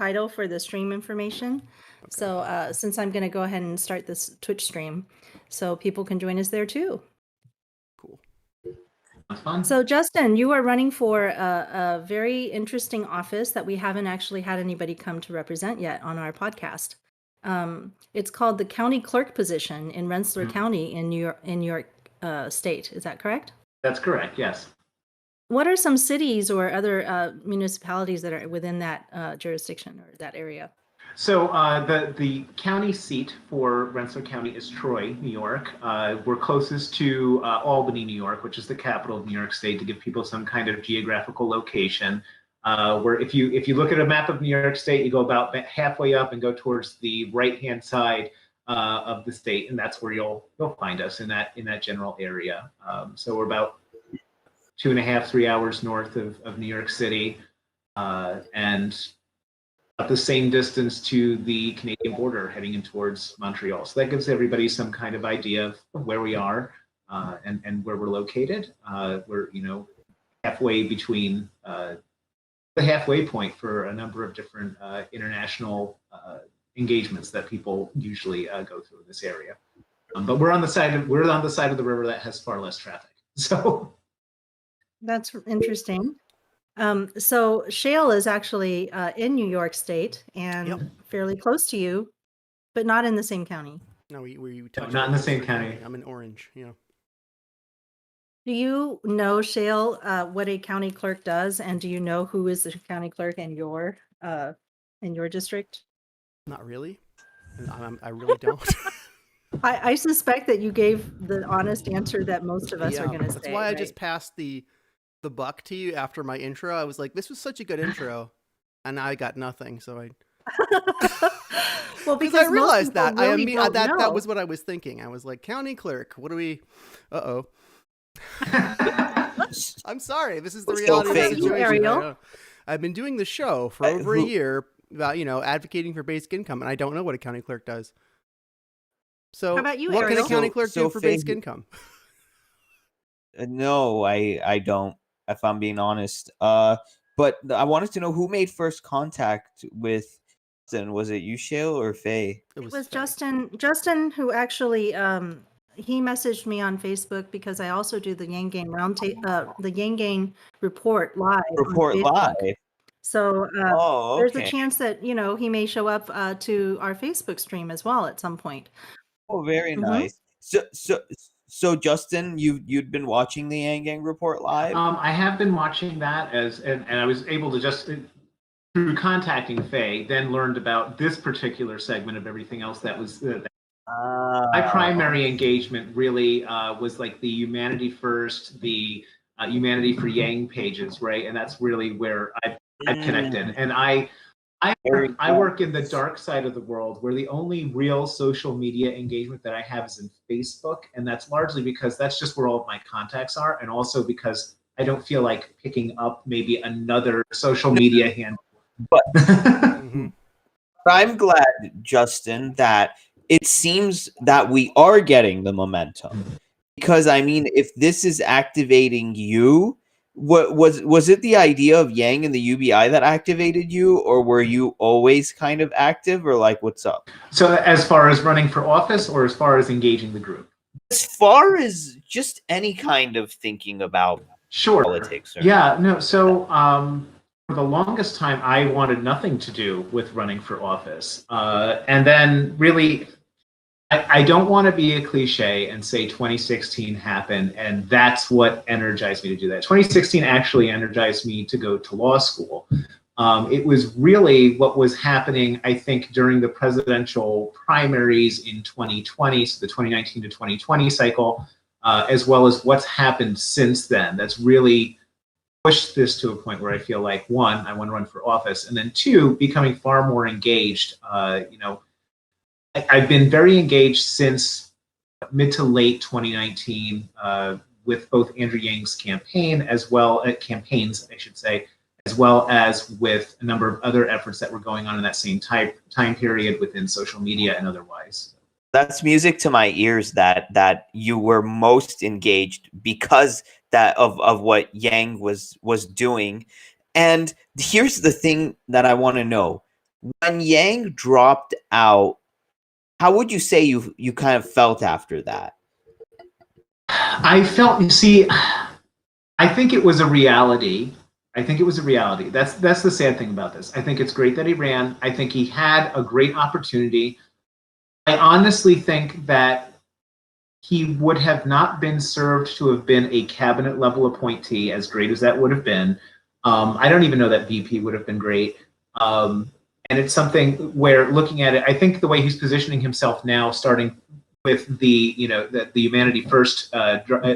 title for the stream information. Okay. So since I'm going to go ahead and start this Twitch stream, so people can join us there too. Cool. That's fun. So Justin, you are running for a very interesting office that we haven't actually had anybody come to represent yet on our podcast. It's called the county clerk position in Rensselaer County in New York State. Is that correct? That's correct, yes. What are some cities or other municipalities that are within that jurisdiction or that area? So the county seat for Rensselaer County is Troy, New York. We're closest to Albany, New York, which is the capital of New York State, to give people some kind of geographical location. Where if you look at a map of New York State, you go about halfway up and go towards the right-hand side of the state, and that's where you'll find us in that general area. So we're about 2.5, 3 hours north of New York City, and about the same distance to the Canadian border heading in towards Montreal. So that gives everybody some kind of idea of where we are and where we're located. We're halfway between the halfway point for a number of different international engagements that people usually go through in this area. But we're on the side of the river that has far less traffic. So that's interesting. So Shale is actually in New York State and fairly close to you, but not in the same county. No, we not in the same county. I'm in Orange. Yeah. Do you know, Shale, what a county clerk does, and do you know who is the county clerk in your district? Not really. I really don't. I suspect that you gave the honest answer that most of us are going to say. That's why I just passed the buck to you after my intro. I was like, this was such a good intro, and I got nothing. So well, because I realized that really that was what I was thinking. I was like, county clerk. What do we? I'm sorry. This is the reality of the situation. I've been doing the show for over a year about advocating for basic income, and I don't know what a county clerk does. So how about you, what Ariel? can a county clerk do for basic income? No, I don't, if I'm being honest. But I wanted to know who made first contact with Justin. Was it you, Shale, or Faye? It was Justin. Justin, who actually he messaged me on Facebook because I also do the Yanggang Roundtable, the Yanggang Report Live. So there's a chance that he may show up to our Facebook stream as well at some point. Oh, very nice. So Justin, you'd been watching the Yanggang Report Live? I have been watching that and I was able to just through contacting Faye, then learned about this particular segment of everything else that was my primary engagement really was like the Humanity First, the Humanity for Yang pages, right? And that's really where I've connected. And I work in the dark side of the world where the only real social media engagement that I have is in Facebook. And that's largely because that's just where all of my contacts are. And also because I don't feel like picking up maybe another social media handle. But I'm glad, Justin, that it seems that we are getting the momentum. Because, I mean, if this is activating you, what was it the idea of Yang and the UBI that activated you, or were you always kind of active, or like what's up? So as far as running for office or as far as engaging the group? As far as just any kind of thinking about politics. Yeah, no, so for the longest time, I wanted nothing to do with running for office. And then really, I don't want to be a cliche and say 2016 happened and that's what energized me to do that. 2016 actually energized me to go to law school. It was really what was happening, I think, during the presidential primaries in 2020, so the 2019 to 2020 cycle, as well as what's happened since then. That's really pushed this to a point where I feel like, one, I want to run for office, and then two, becoming far more engaged. I've been very engaged since mid to late 2019 with both Andrew Yang's campaign, as well as campaigns, I should say, as well as with a number of other efforts that were going on in that same time period within social media and otherwise. That's music to my ears that you were most engaged because of what Yang was doing. And here's the thing that I want to know. when Yang dropped out, how would you say you kind of felt after that? I felt, you see, I think it was a reality. I think it was a reality. That's the sad thing about this. I think it's great that he ran. I think he had a great opportunity. I honestly think that he would have not been served to have been a cabinet level appointee, as great as that would have been. I don't even know that VP would have been great. And it's something where, looking at it, I think the way he's positioning himself now, starting with the Humanity First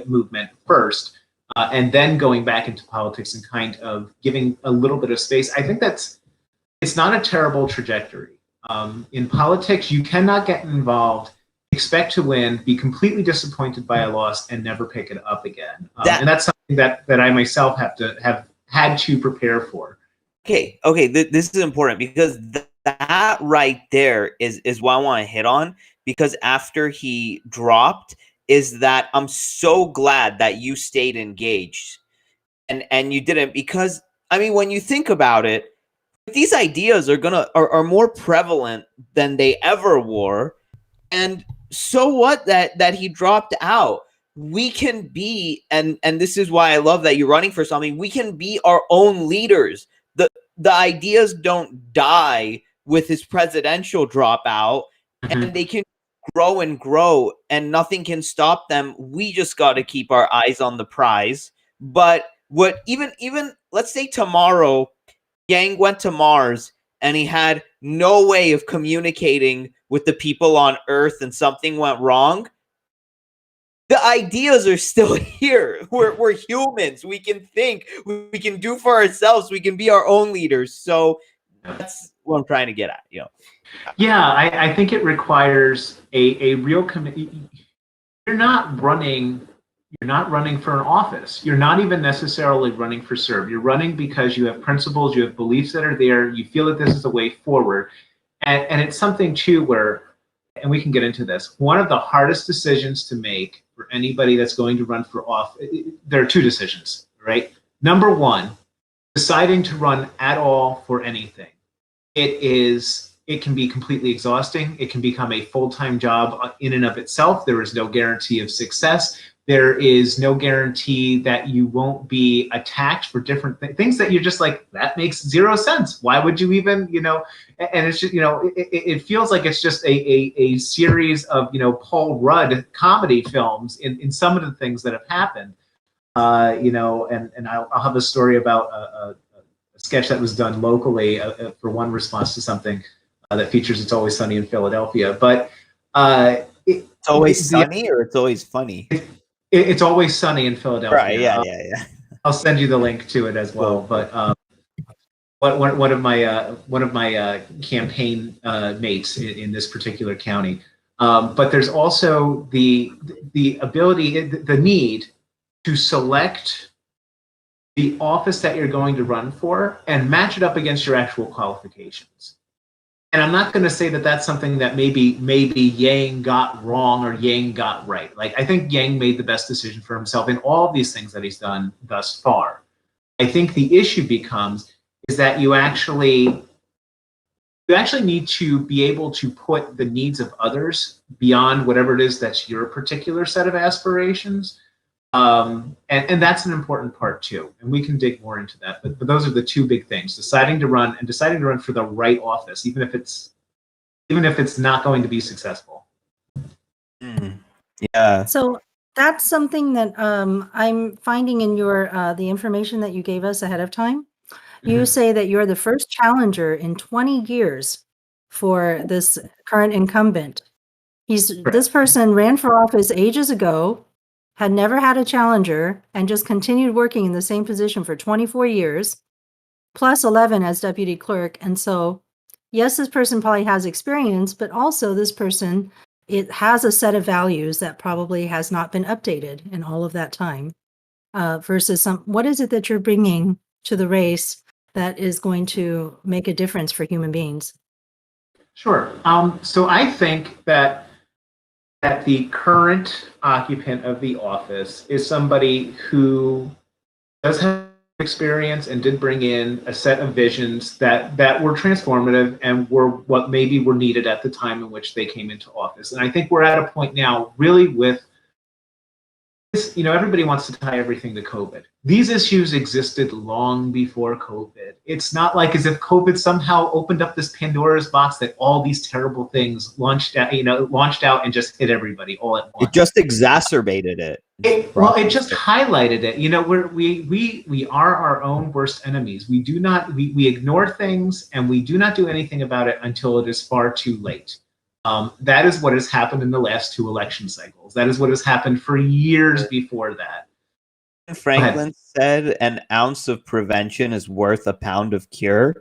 movement first, and then going back into politics and kind of giving a little bit of space, I think it's not a terrible trajectory. In politics, you cannot get involved, expect to win, be completely disappointed by a loss, and never pick it up again. And that's something that I myself have had to prepare for. Okay, this is important because that right there is what I want to hit on, because after he dropped, is that I'm so glad that you stayed engaged and you didn't, because I mean, when you think about it, these ideas are more prevalent than they ever were, and so what that he dropped out. We can be, and this is why I love that you're running for something, we can be our own leaders. The ideas don't die with his presidential dropout, and they can grow and grow, and nothing can stop them. We just got to keep our eyes on the prize. But what even let's say tomorrow Yang went to Mars and he had no way of communicating with the people on Earth and something went wrong, the ideas are still here. We're humans. We can think. We can do for ourselves. We can be our own leaders. So that's what I'm trying to get at. Yeah, I think it requires a real commitment. You're not running for an office. You're not even necessarily running for serve. You're running because you have principles, you have beliefs that are there. You feel that this is the way forward, and it's something too where, and we can get into this, one of the hardest decisions to make for anybody that's going to run for office, there are two decisions, right? Number one, deciding to run at all for anything. It can be completely exhausting. It can become a full-time job in and of itself. There is no guarantee of success. There is no guarantee that you won't be attacked for different things that you're just like, that makes zero sense. Why would you even, and it's just, it feels like it's just a series of, Paul Rudd comedy films in some of the things that have happened, and I'll have a story about a sketch that was done locally for one response to something that features It's Always Sunny in Philadelphia. But it's always sunny, or it's always funny? It's Always Sunny in Philadelphia. Right, yeah. I'll send you the link to it as well. But one of my campaign mates in this particular county. But there's also the ability, the need to select the office that you're going to run for and match it up against your actual qualifications. And I'm not going to say that that's something that maybe Yang got wrong or Yang got right. Like, I think Yang made the best decision for himself in all of these things that he's done thus far. I think the issue becomes is that you actually need to be able to put the needs of others beyond whatever it is that's your particular set of aspirations. And that's an important part too, and we can dig more into that. But those are the two big things: deciding to run for the right office, even if it's not going to be successful. Yeah. So that's something that I'm finding in your the information that you gave us ahead of time. You say that you're the first challenger in 20 years for this current incumbent. This person ran for office ages ago, had never had a challenger, and just continued working in the same position for 24 years, plus 11 as deputy clerk. And so, yes, this person probably has experience, but also this person, it has a set of values that probably has not been updated in all of that time, versus what is it that you're bringing to the race that is going to make a difference for human beings? Sure. So I think that the current occupant of the office is somebody who does have experience and did bring in a set of visions that were transformative and were what maybe were needed at the time in which they came into office. And I think we're at a point now really with this, everybody wants to tie everything to COVID. These issues existed long before COVID. It's not like as if COVID somehow opened up this Pandora's box that all these terrible things launched out and just hit everybody all at once. It just exacerbated it. It just highlighted it. We are our own worst enemies. We ignore things and we do not do anything about it until it is far too late. That is what has happened in the last 2 election cycles. That is what has happened for years before that. Franklin said an ounce of prevention is worth a pound of cure.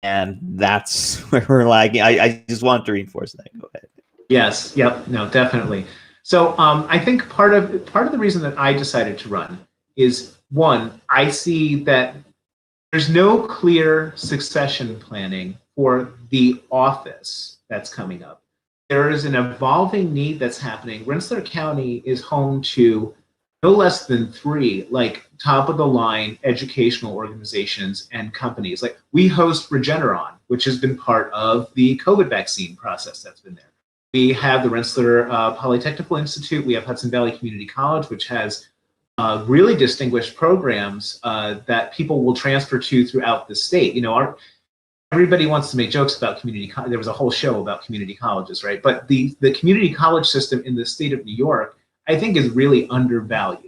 And that's where we're lagging. I just want to reinforce that. Go ahead. Yes. Yep. No, definitely. So I think part of the reason that I decided to run is, one, I see that there's no clear succession planning for the office that's coming up. There is an evolving need that's happening. Rensselaer County is home to no less than 3 top of the line educational organizations and companies. Like, we host Regeneron, which has been part of the COVID vaccine process that's been there. We have the Rensselaer Polytechnical Institute. We have Hudson Valley Community College, which has really distinguished programs that people will transfer to throughout the state. Everybody wants to make jokes about community college. There was a whole show about community colleges, right? But the community college system in the state of New York, I think, is really undervalued.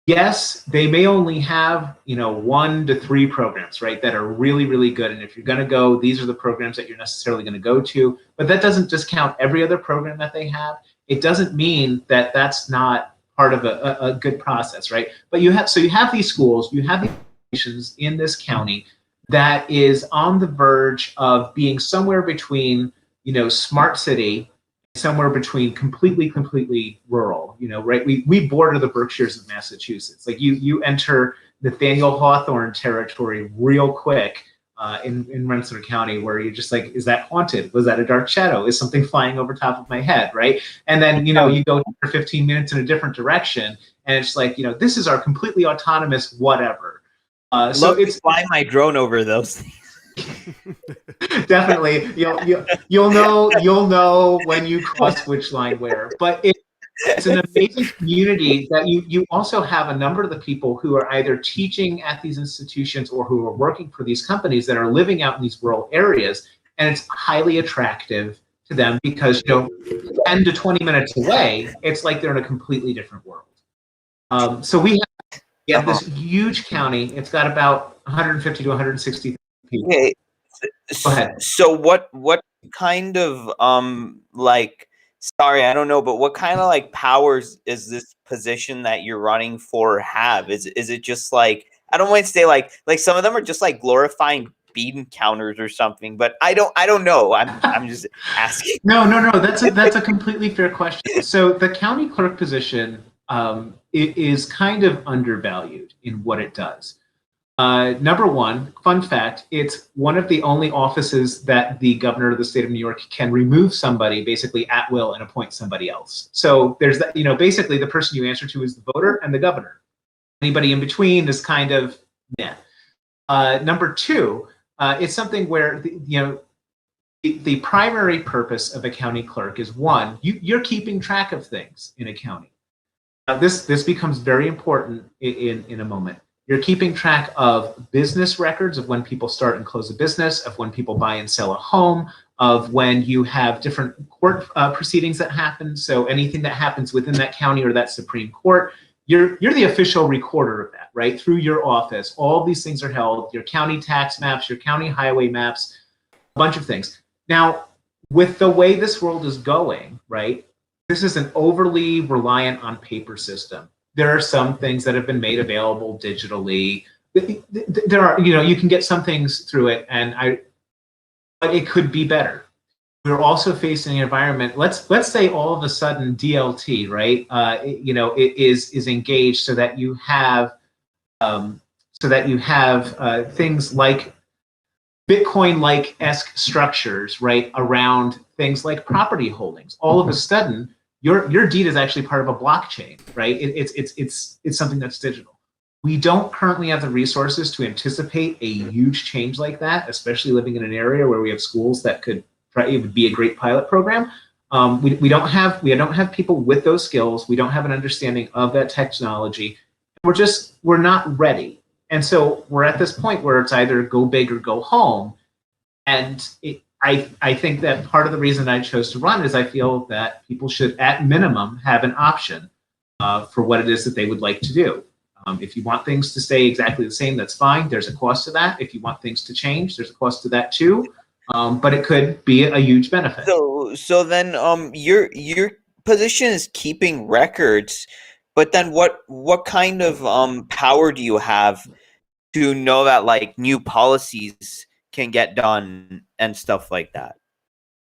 Yes, they may only have 1 to 3 programs, right, that are really, really good. And if you're going to go, these are the programs that you're necessarily going to go to. But that doesn't discount every other program that they have. It doesn't mean that that's not part of a good process, right? But you have these schools, you have these institutions in this county that is on the verge of being somewhere between, smart city, somewhere between completely rural, right? We border the Berkshires of Massachusetts. Like, you enter Nathaniel Hawthorne territory real quick in Rensselaer County, where you're just like, is that haunted? Was that a dark shadow? Is something flying over top of my head, right? And then, you go for 15 minutes in a different direction, and it's like, this is our completely autonomous whatever. So it's fly my drone over those things. Definitely, you'll know when you cross which line where. But it's an amazing community that you also have a number of the people who are either teaching at these institutions or who are working for these companies that are living out in these rural areas, and it's highly attractive to them because 10 to 20 minutes away, it's like they're in a completely different world. So we have this huge county. It's got about 150 to 160 people. Okay. Go ahead. So what kind of sorry, I don't know, but what kind of powers is this position that you're running for have? Is it just I don't want to say like some of them are just glorifying bean counters or something, but I don't know. I'm just asking. No. That's a completely fair question. So the county clerk position it is kind of undervalued in what it does. Number one, fun fact, it's one of the only offices that the governor of the state of New York can remove somebody basically at will and appoint somebody else. So there's that, basically the person you answer to is the voter and the governor. Anybody in between is kind of meh. Number two, it's something where the primary purpose of a county clerk is, one, you're keeping track of things in a county. Now this becomes very important in a moment. You're keeping track of business records of when people start and close a business, of when people buy and sell a home, of when you have different court proceedings that happen. So anything that happens within that county or that Supreme Court, you're the official recorder of that, right? Through your office. All these things are held, your county tax maps, your county highway maps, a bunch of things. Now, with the way this world is going, right, this is an overly reliant on paper system. There are some things that have been made available digitally. There are, you can get some things through it, but it could be better. We're also facing an environment. Let's say all of a sudden DLT, right? It is engaged so that you have things like Bitcoin-like-esque structures, right, around things like property holdings. All of a sudden, your deed is actually part of a blockchain, right? It's something that's digital. We don't currently have the resources to anticipate a huge change like that, especially living in an area where we have schools that could try. It would be a great pilot program. We don't have people with those skills. We don't have an understanding of that technology. We're not ready. And so we're at this point where it's either go big or go home. And I think that part of the reason I chose to run is I feel that people should, at minimum, have an option for what it is that they would like to do. If you want things to stay exactly the same, that's fine. There's a cost to that. If you want things to change, there's a cost to that too. But it could be a huge benefit. So then your position is keeping records, but then what kind of power do you have to know that like new policies can get done and stuff like that?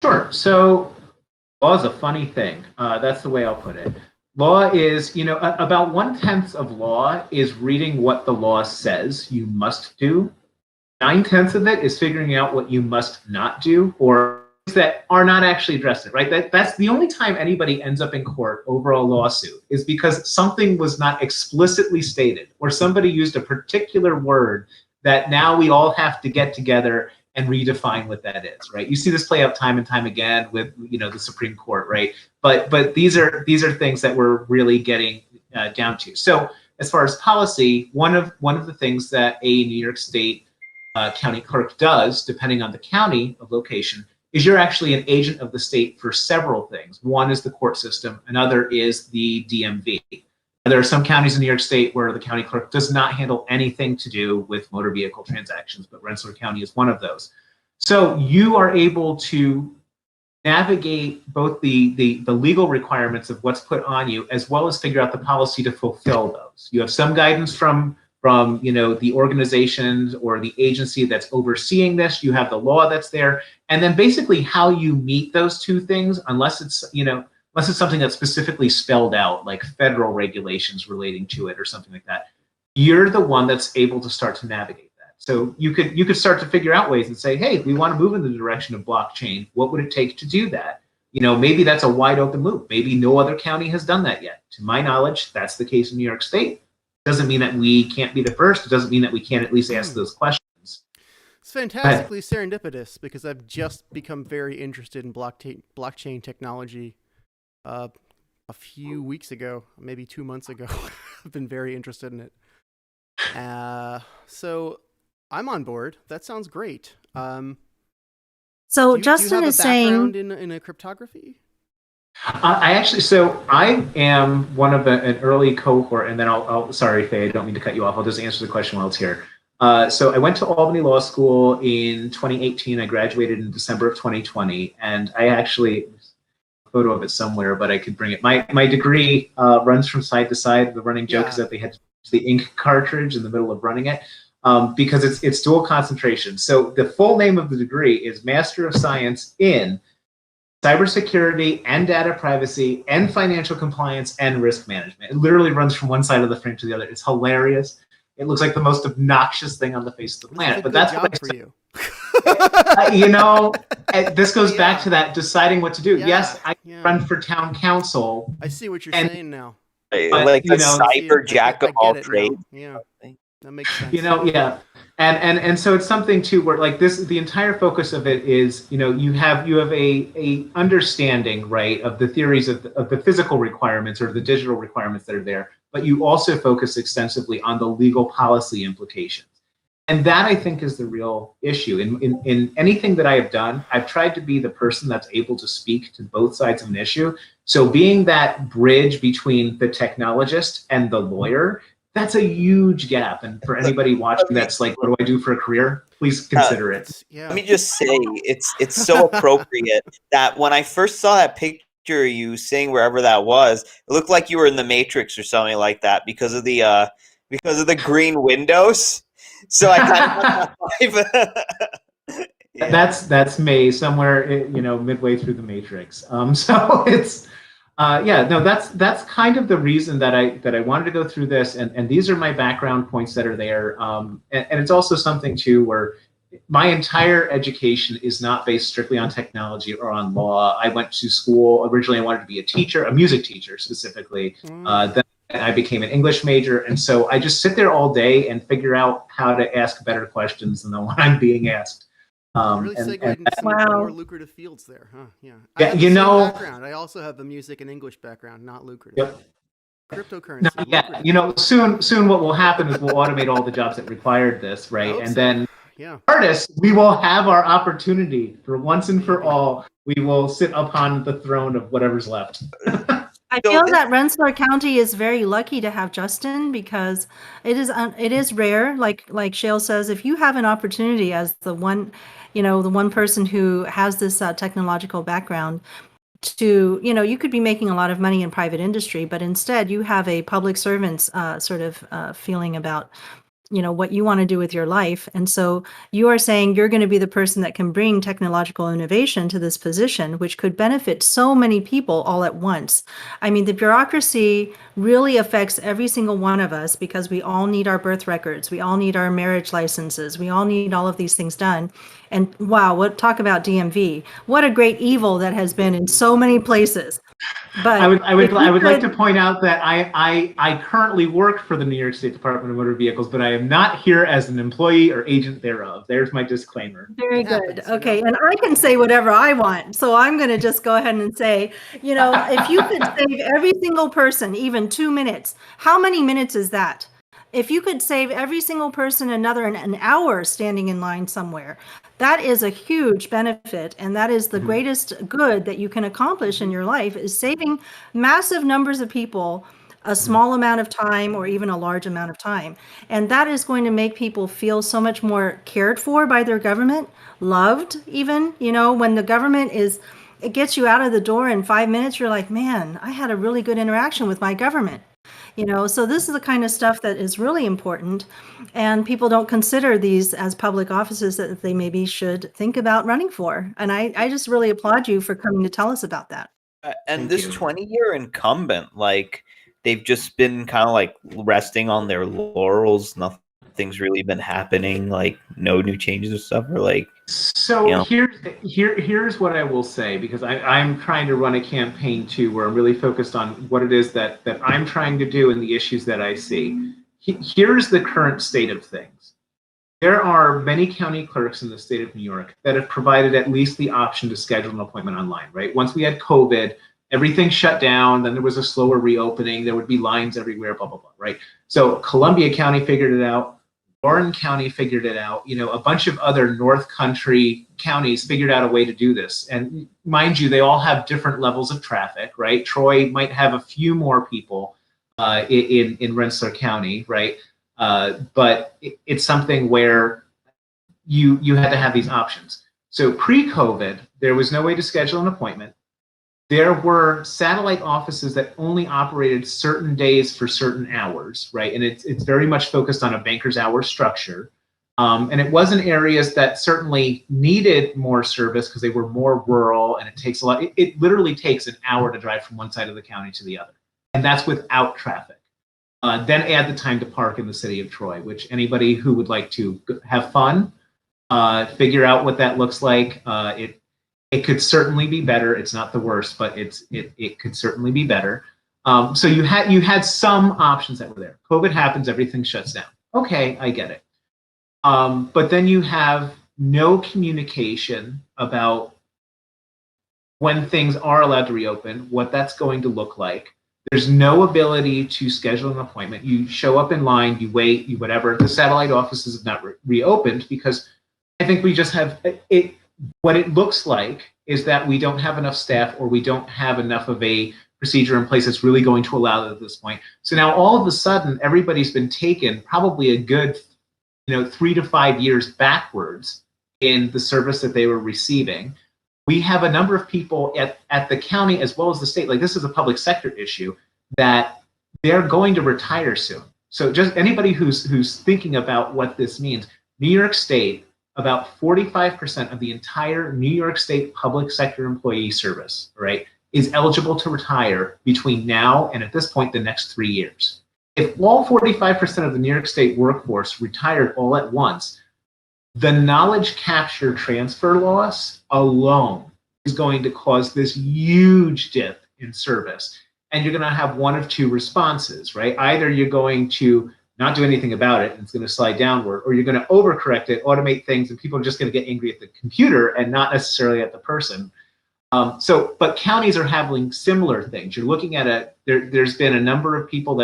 Sure. So law is a funny thing. That's the way I'll put it. Law is, about 1/10 of law is reading what the law says you must do. 9/10 of it is figuring out what you must not do, or things that are not actually addressed. Right? That's the only time anybody ends up in court over a lawsuit is because something was not explicitly stated, or somebody used a particular word that now we all have to get together and redefine what that is, right? You see this play out time and time again with, the Supreme Court, right? But these are things that we're really getting down to. So as far as policy, one of the things that a New York State county clerk does, depending on the county of location, is you're actually an agent of the state for several things. One is the court system, another is the DMV. There are some counties in New York State where the county clerk does not handle anything to do with motor vehicle transactions, but Rensselaer County is one of those. So you are able to navigate both the legal requirements of what's put on you, as well as figure out the policy to fulfill those. You have some guidance from the organizations or the agency that's overseeing this. You have the law that's there, and then basically how you meet those two things, unless it's something that's specifically spelled out, like federal regulations relating to it or something like that, you're the one that's able to start to navigate that. So you could start to figure out ways and say, hey, we want to move in the direction of blockchain. What would it take to do that? Maybe that's a wide open loop. Maybe no other county has done that yet. To my knowledge, that's the case in New York State. Doesn't mean that we can't be the first. It doesn't mean that we can't at least ask those questions. It's fantastically serendipitous because I've just become very interested in blockchain technology. A few weeks ago, maybe 2 months ago. I've been very interested in it. So I'm on board. That sounds great. So do Justin you have is a saying background in a cryptography? I am one of an early cohort, and then I'll sorry, Faye, I don't mean to cut you off. I'll just answer the question while it's here. So I went to Albany Law School in 2018. I graduated in December of 2020, and I actually, a photo of it somewhere, but I could bring it. My degree runs from side to side. The running joke is that they had to use the ink cartridge in the middle of running it because it's dual concentration. So the full name of the degree is Master of Science in Cybersecurity and Data Privacy and Financial Compliance and Risk Management. It literally runs from one side of the frame to the other. It's hilarious. It looks like the most obnoxious thing on the face of the planet. But that's job for you. This goes back to that deciding what to do. Yes, I run for town council. I see what you're saying now. Like a cyber jack of all trades. Yeah, that makes sense. Yeah. And so it's something too where like this, the entire focus of it is, you have a understanding, right, of the theories of the physical requirements or the digital requirements that are there, but you also focus extensively on the legal policy implications. And that I think is the real issue. In anything that I have done, I've tried to be the person that's able to speak to both sides of an issue. So being that bridge between the technologist and the lawyer, that's a huge gap. And for anybody watching that's like, what do I do for a career? Please consider it. Let me just say, it's so appropriate that when I first saw that picture of you sitting wherever that was, it looked like you were in the Matrix or something like that because of the green windows. So I kind of that's me somewhere, midway through the Matrix. So it's that's kind of the reason that I wanted to go through this, and these are my background points that are there. And it's also something too where my entire education is not based strictly on technology or on law. I went to school originally. I wanted to be a teacher, a music teacher specifically. Then I became an English major. And so I just sit there all day and figure out how to ask better questions than the one I'm being asked. Really segued into some more lucrative fields there, huh? Yeah. I have the same background. I also have the music and English background, not lucrative. Yep. Cryptocurrency. Yeah, soon what will happen is we'll automate all the jobs that required this, right? And then artists, we will have our opportunity for once and for all. We will sit upon the throne of whatever's left. I feel that Rensselaer County is very lucky to have Justin, because it is rare. Like Shale says, if you have an opportunity as the one person who has this technological background, to, you could be making a lot of money in private industry, but instead you have a public servant's sort of feeling about, what you want to do with your life. And so you are saying you're going to be the person that can bring technological innovation to this position, which could benefit so many people all at once. I mean, the bureaucracy really affects every single one of us, because we all need our birth records. We all need our marriage licenses. We all need all of these things done. And wow, talk about DMV. What a great evil that has been in so many places. But I would like to point out that I currently work for the New York State Department of Motor Vehicles, but I am not here as an employee or agent thereof. There's my disclaimer. Very good. Okay, and I can say whatever I want, so I'm going to just go ahead and say, if you could save every single person even 2 minutes, how many minutes is that? If you could save every single person an hour standing in line somewhere, that is a huge benefit. And that is the greatest good that you can accomplish in your life, is saving massive numbers of people a small amount of time, or even a large amount of time. And that is going to make people feel so much more cared for by their government, loved even, when the government it gets you out of the door in 5 minutes, you're like, man, I had a really good interaction with my government. So this is the kind of stuff that is really important, and people don't consider these as public offices that they maybe should think about running for. And I just really applaud you for coming to tell us about that. And this 20-year incumbent, they've just been kind of resting on their laurels. Nothing's really been happening, no new changes or stuff, or So here's what I will say, because I'm trying to run a campaign too, where I'm really focused on what it is that I'm trying to do and the issues that I see. Here's the current state of things. There are many county clerks in the state of New York that have provided at least the option to schedule an appointment online, right? Once we had COVID, everything shut down, then there was a slower reopening, there would be lines everywhere, blah, blah, blah, right? So Columbia County figured it out. Warren County figured it out. A bunch of other North Country counties figured out a way to do this. And mind you, they all have different levels of traffic, right? Troy might have a few more people in Rensselaer County, right? But it's something where you had to have these options. So pre-COVID, there was no way to schedule an appointment. There were satellite offices that only operated certain days for certain hours, right? And it's very much focused on a banker's hour structure. And it was in areas that certainly needed more service because they were more rural, and it takes a lot. It literally takes an hour to drive from one side of the county to the other. And that's without traffic. Then add the time to park in the city of Troy, which anybody who would like to have fun, figure out what that looks like. It could certainly be better. It's not the worst, but it could certainly be better. So you had some options that were there. COVID happens, everything shuts down. Okay, I get it. But then you have no communication about when things are allowed to reopen, what that's going to look like. There's no ability to schedule an appointment. You show up in line, you wait, you whatever. The satellite offices have not reopened because I think we just have it. What it looks like is that we don't have enough staff, or we don't have enough of a procedure in place that's really going to allow that at this point. So now all of a sudden, everybody's been taken probably a good 3 to 5 years backwards in the service that they were receiving. We have a number of people at the county as well as the state, this is a public sector issue, that they're going to retire soon. So just anybody who's thinking about what this means, New York State, about 45% of the entire New York State public sector employee service, right, is eligible to retire between now and, at this point, the next 3 years. If all 45% of the New York State workforce retired all at once, the knowledge capture transfer loss alone is going to cause this huge dip in service. and you're going to have one of two responses, right? Either you're going to not do anything about it and it's going to slide downward, or you're going to overcorrect it, automate things, and people are just going to get angry at the computer and not necessarily at the person. But counties are having similar things. You're looking at there's been a number of people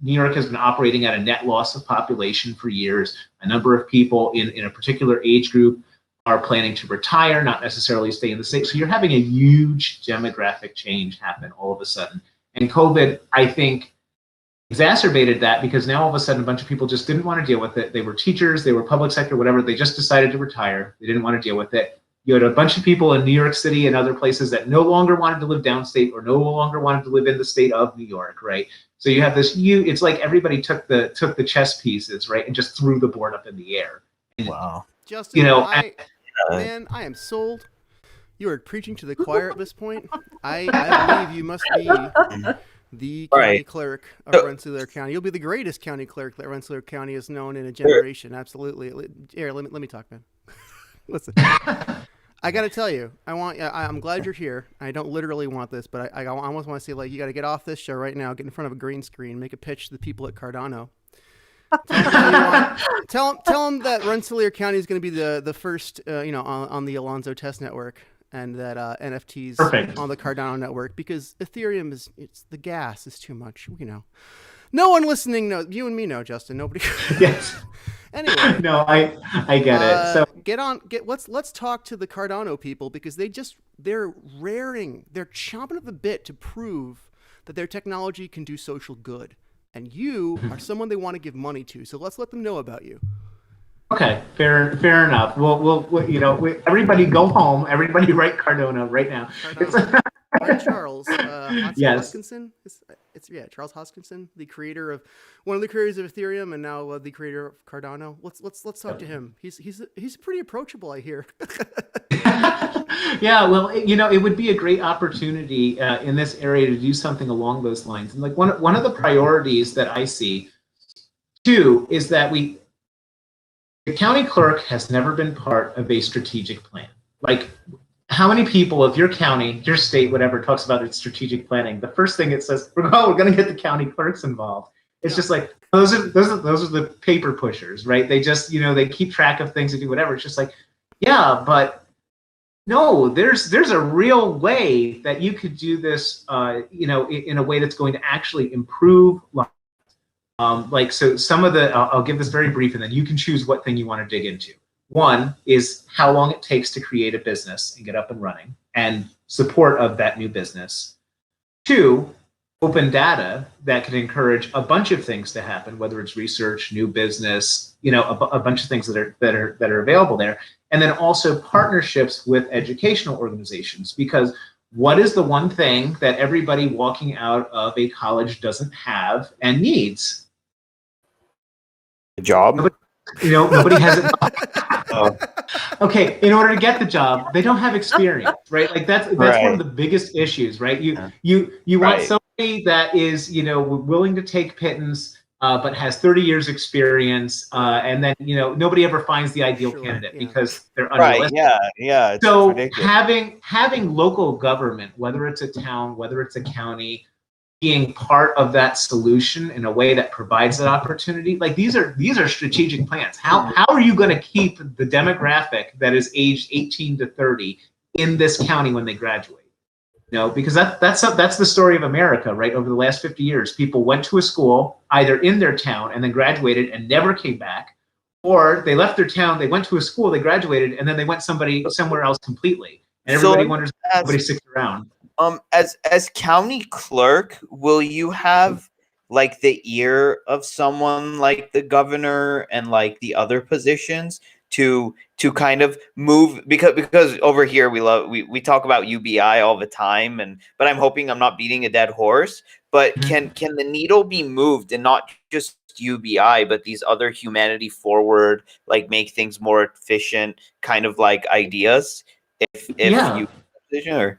New York has been operating at a net loss of population for years. A number of people in a particular age group are planning to retire, not necessarily stay in the state. So you're having a huge demographic change happen all of a sudden. And COVID, I think, exacerbated that, because now all of a sudden a bunch of people just didn't want to deal with it. They were teachers, they were public sector, whatever. They just decided to retire. They didn't want to deal with it. You had a bunch of people in New York City and other places that no longer wanted to live downstate or no longer wanted to live in the state of New York, right? So you have this it's like everybody took the chess pieces, right, and just threw the board up in the air. Wow. Justin, man, I am sold. You are preaching to the choir at this point. I believe you must be the county clerk of Rensselaer County. You'll be the greatest county clerk that Rensselaer County has known in a generation. Absolutely. Here, let me talk, man. Listen, I got to tell you, I'm glad you're here. I don't literally want this, but I almost want to say, like, you got to get off this show right now, get in front of a green screen, make a pitch to the people at Cardano. Tell them that Rensselaer County is going to be the first, on the Alonzo test network, and that NFTs on the Cardano network, because Ethereum the gas is too much. No one listening knows. You and me know, Justin. Nobody. Yes. Anyway. No, I get it. So let's talk to the Cardano people, because they're raring. They're chomping at the bit to prove that their technology can do social good. And you are someone they want to give money to. So let's let them know about you. Okay, fair enough. We'll everybody go home. Everybody write Cardano right now. Right, Charles yes. Hoskinson. Charles Hoskinson, one of the creators of Ethereum, and now the creator of Cardano. Let's talk to him. He's pretty approachable, I hear. Yeah, well, it would be a great opportunity in this area to do something along those lines. And like one of the priorities that I see too is that the county clerk has never been part of a strategic plan. Like, how many people, if your county, your state, whatever, talks about its strategic planning, the first thing it says, we're going to get the county clerks involved. It's just like, those are the paper pushers, right? They just, they keep track of things and do whatever. It's just like, yeah, but no, there's a real way that you could do this, in a way that's going to actually improve life. So some of I'll give this very brief, and then you can choose what thing you want to dig into. One is how long it takes to create a business and get up and running, and support of that new business. Two, open data that can encourage a bunch of things to happen, whether it's research, new business, a bunch of things that are available there. And then also partnerships with educational organizations, because what is the one thing that everybody walking out of a college doesn't have and needs? A job. Nobody has it. Okay, in order to get the job, they don't have experience, right? Like that's right. One of the biggest issues, right? You want somebody that is willing to take pittance, but has 30 years experience, and then nobody ever finds the ideal candidate because they're unrealistic. Right? Yeah. So having local government, whether it's a town, whether it's a county, being part of that solution in a way that provides that opportunity, like these are strategic plans. How are you going to keep the demographic that is aged 18 to 30 in this county when they graduate? Because that's the story of America, right? Over the last 50 years, people went to a school either in their town and then graduated and never came back, or they left their town, they went to a school, they graduated, and then they went somewhere else completely. And everybody wonders why nobody sticks around. As county clerk, will you have like the ear of someone like the governor and like the other positions to kind of move, because over here we talk about UBI all the time, but I'm hoping I'm not beating a dead horse, but can the needle be moved, and not just UBI but these other humanity forward, like make things more efficient kind of like ideas if you position, or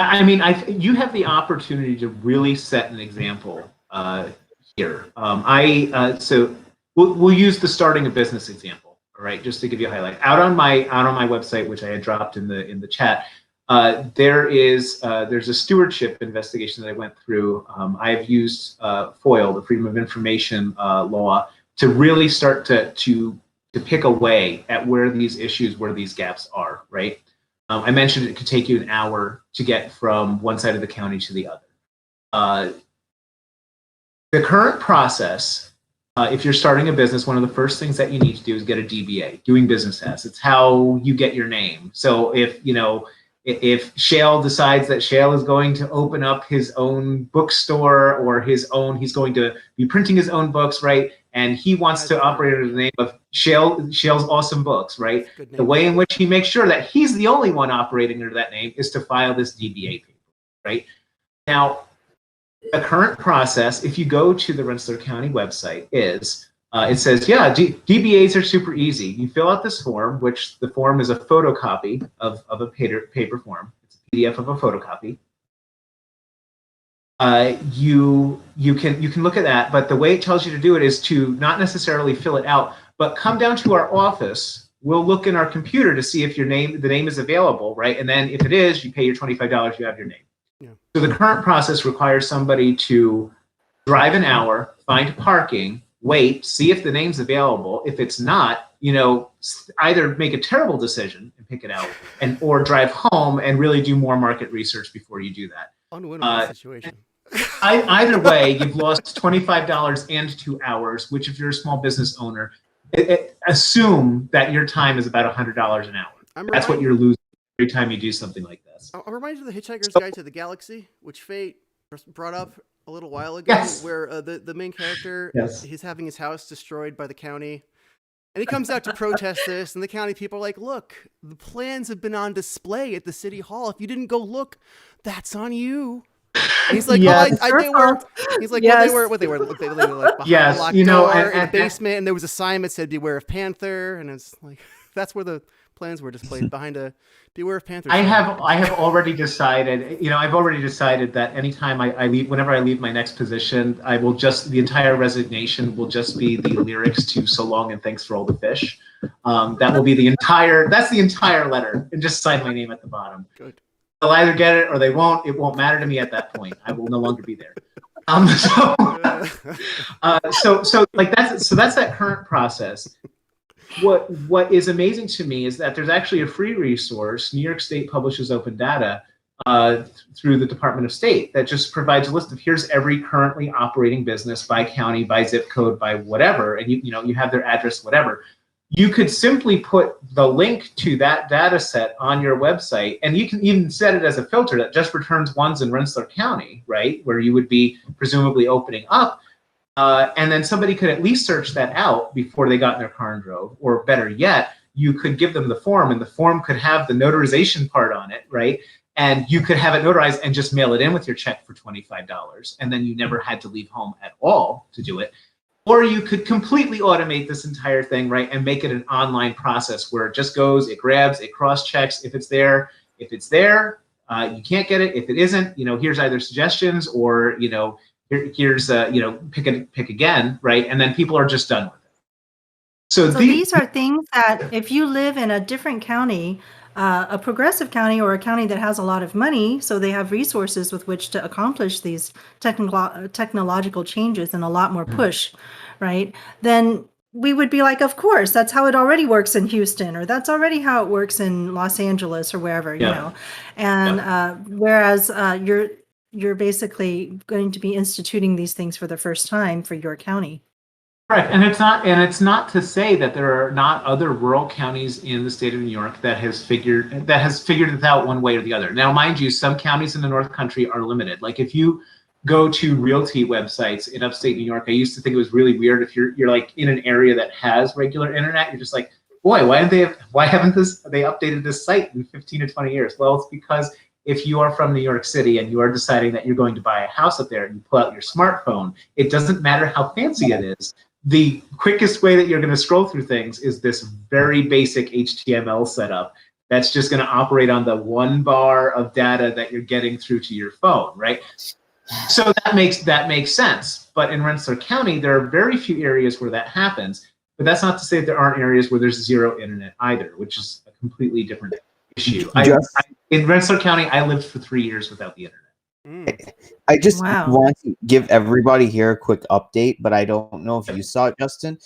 I mean, you have the opportunity to really set an example here. So we'll use the starting a business example, all right? Just to give you a highlight. Out on my website, which I had dropped in the chat, there's a stewardship investigation that I went through. I've used FOIL, the Freedom of Information law, to really start to pick away at where these issues, where these gaps are, right? I mentioned it could take you an hour to get from one side of the county to the other. The current process, if you're starting a business, one of the first things that you need to do is get a DBA, doing business as. It's how you get your name. So if Shale decides that Shale is going to open up his own bookstore or he's going to be printing his own books, right? And he wants to operate under the name of Shale's Awesome Books, right? The way in which he makes sure that he's the only one operating under that name is to file this DBA paper, right? Now, the current process, if you go to the Rensselaer County website, is it says, yeah, DBAs are super easy. You fill out this form, which the form is a photocopy of a paper form. It's a PDF of a photocopy. You can look at that, but the way it tells you to do it is to not necessarily fill it out, but come down to our office. We'll look in our computer to see if the name is available, right? And then if it is, you pay your $25, you have your name. Yeah. So the current process requires somebody to drive an hour, find parking, wait, see if the name's available. If it's not, either make a terrible decision and pick it out, or drive home and really do more market research before you do that. Unwinnable situation. Either way, you've lost $25 and 2 hours, which if you're a small business owner, assume that your time is about $100 an hour. That's what you're losing every time you do something like this. I'm reminded of the Hitchhiker's Guide to the Galaxy, which Fate brought up a little while ago, yes. Where the main character, yes. He's having his house destroyed by the county, and he comes out to protest this, and the county people are like, look, the plans have been on display at the city hall. If you didn't go look, that's on you. And he's like, yes. They were. He's like, yes. What they were like behind yes. a locked door in the basement, and there was a sign that said "Beware of Panther," and it's like that's where the plans were displayed, behind a "Beware of Panther." I have already decided. I've already decided that anytime I leave, whenever I leave my next position, I will the entire resignation will just be the lyrics to "So Long and Thanks for All the Fish." That will be that's the entire letter, and just sign my name at the bottom. Good. They'll either get it or they won't. It won't matter to me at that point. I will no longer be there. So that's that current process. What is amazing to me is that there's actually a free resource. New York State publishes open data through the Department of State that just provides a list of here's every currently operating business by county, by zip code, by whatever, and you have their address, whatever. You could simply put the link to that data set on your website, and you can even set it as a filter that just returns ones in Rensselaer County, right, where you would be presumably opening up. And then somebody could at least search that out before they got in their car and drove. Or better yet, you could give them the form, and the form could have the notarization part on it, right? And you could have it notarized and just mail it in with your check for $25. And then you never had to leave home at all to do it. Or you could completely automate this entire thing, right, and make it an online process where it just goes, it grabs, it cross-checks if it's there. If it's there, you can't get it. If it isn't, here's either suggestions or, here's pick again, right? And then people are just done with it. So these are things that if you live in a different county, a progressive county or a county that has a lot of money, so they have resources with which to accomplish these technological changes and a lot more push, right? Then we would be like, of course, that's how it already works in Houston, or that's already how it works in Los Angeles or wherever, And whereas you're basically going to be instituting these things for the first time for your county. Correct, and it's not to say that there are not other rural counties in the state of New York that has figured it out one way or the other. Now, mind you, some counties in the North Country are limited. Like if you go to realty websites in upstate New York, I used to think it was really weird if you're like in an area that has regular internet, you're just like, boy, why haven't they updated this site in 15 to 20 years? Well, it's because if you are from New York City and you are deciding that you're going to buy a house up there and you pull out your smartphone, it doesn't matter how fancy it is. The quickest way that you're going to scroll through things is this very basic HTML setup that's just going to operate on the one bar of data that you're getting through to your phone, right? So that makes sense. But in Rensselaer County, there are very few areas where that happens. But that's not to say there aren't areas where there's zero internet either, which is a completely different issue. Just, In Rensselaer County, I lived for 3 years without the internet. I just Wow. want to give everybody here a quick update, but I don't know if you saw it, Justin.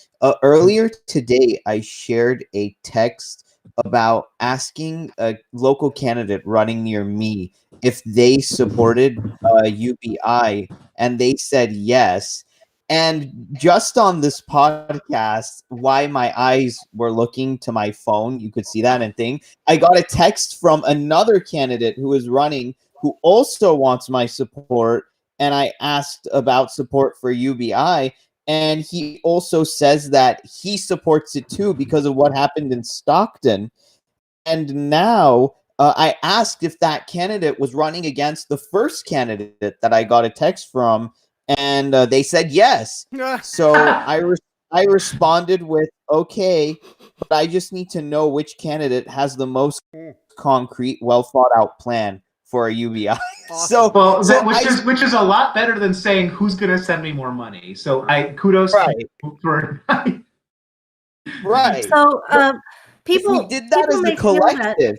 Earlier today, I shared a text about asking a local candidate running near me if they supported UBI, and they said yes. And just on this podcast, why my eyes were looking to my phone, you could see that and thing. I got a text from another candidate who is running who also wants my support, and I asked about support for UBI, and he also says that he supports it too because of what happened in Stockton. And now I asked if that candidate was running against the first candidate that I got a text from, and they said yes. So I responded with, okay, but I just need to know which candidate has the most concrete, well thought out plan for a UBI. Awesome. Which is a lot better than saying who's going to send me more money. So kudos to you for right. So people, if we did that as a collective.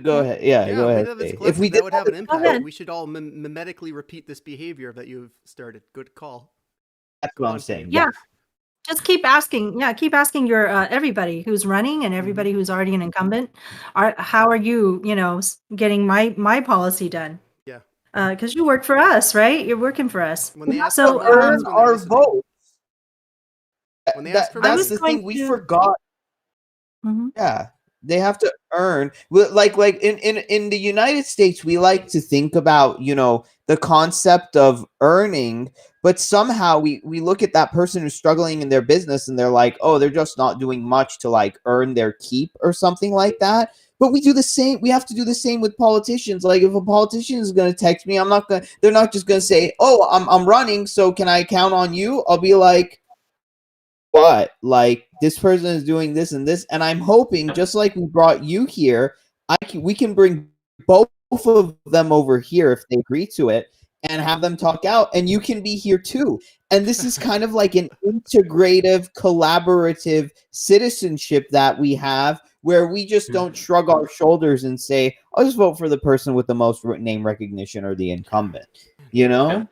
Go ahead. Yeah, go ahead. If we did that would have an impact. We should all mimetically repeat this behavior that you've started. Good call. That's what I'm saying. Yeah. Just keep asking. Yeah, keep asking your everybody who's running and everybody who's already an incumbent. How are you, getting my policy done? Yeah. Because you work for us, right? You're working for us. When they ask so earn our vote. When they ask for that's the thing we forgot. Yeah. They have to earn, like in the United States, we like to think about, the concept of earning, but somehow we look at that person who's struggling in their business and they're like, oh, they're just not doing much to like earn their keep or something like that. But we do the same. We have to do the same with politicians. Like if a politician is going to text me, they're not just going to say, oh, I'm running, so can I count on you? I'll be like, what? Like this person is doing this and this, and I'm hoping, just like we brought you here, we can bring both of them over here if they agree to it and have them talk out, and you can be here too. And this is kind of like an integrative, collaborative citizenship that we have, where we just don't shrug our shoulders and say, I'll just vote for the person with the most name recognition or the incumbent. Yeah.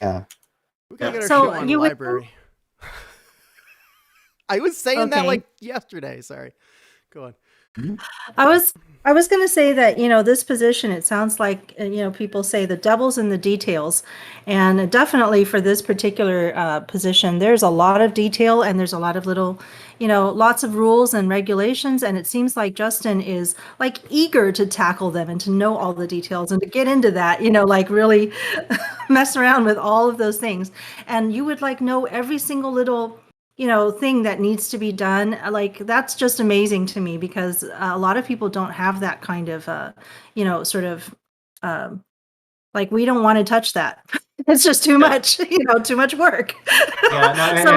We gotta get our show on the library. I was saying that like yesterday. Sorry. Go on. I was going to say that, this position, it sounds like, people say the devil's in the details. And definitely for this particular position, there's a lot of detail and there's a lot of little, lots of rules and regulations. And it seems like Justin is like eager to tackle them and to know all the details and to get into that, like really mess around with all of those things. And you would like know every single little thing that needs to be done. Like that's just amazing to me because a lot of people don't have that kind of sort of like we don't want to touch that. It's just too much, too much work. So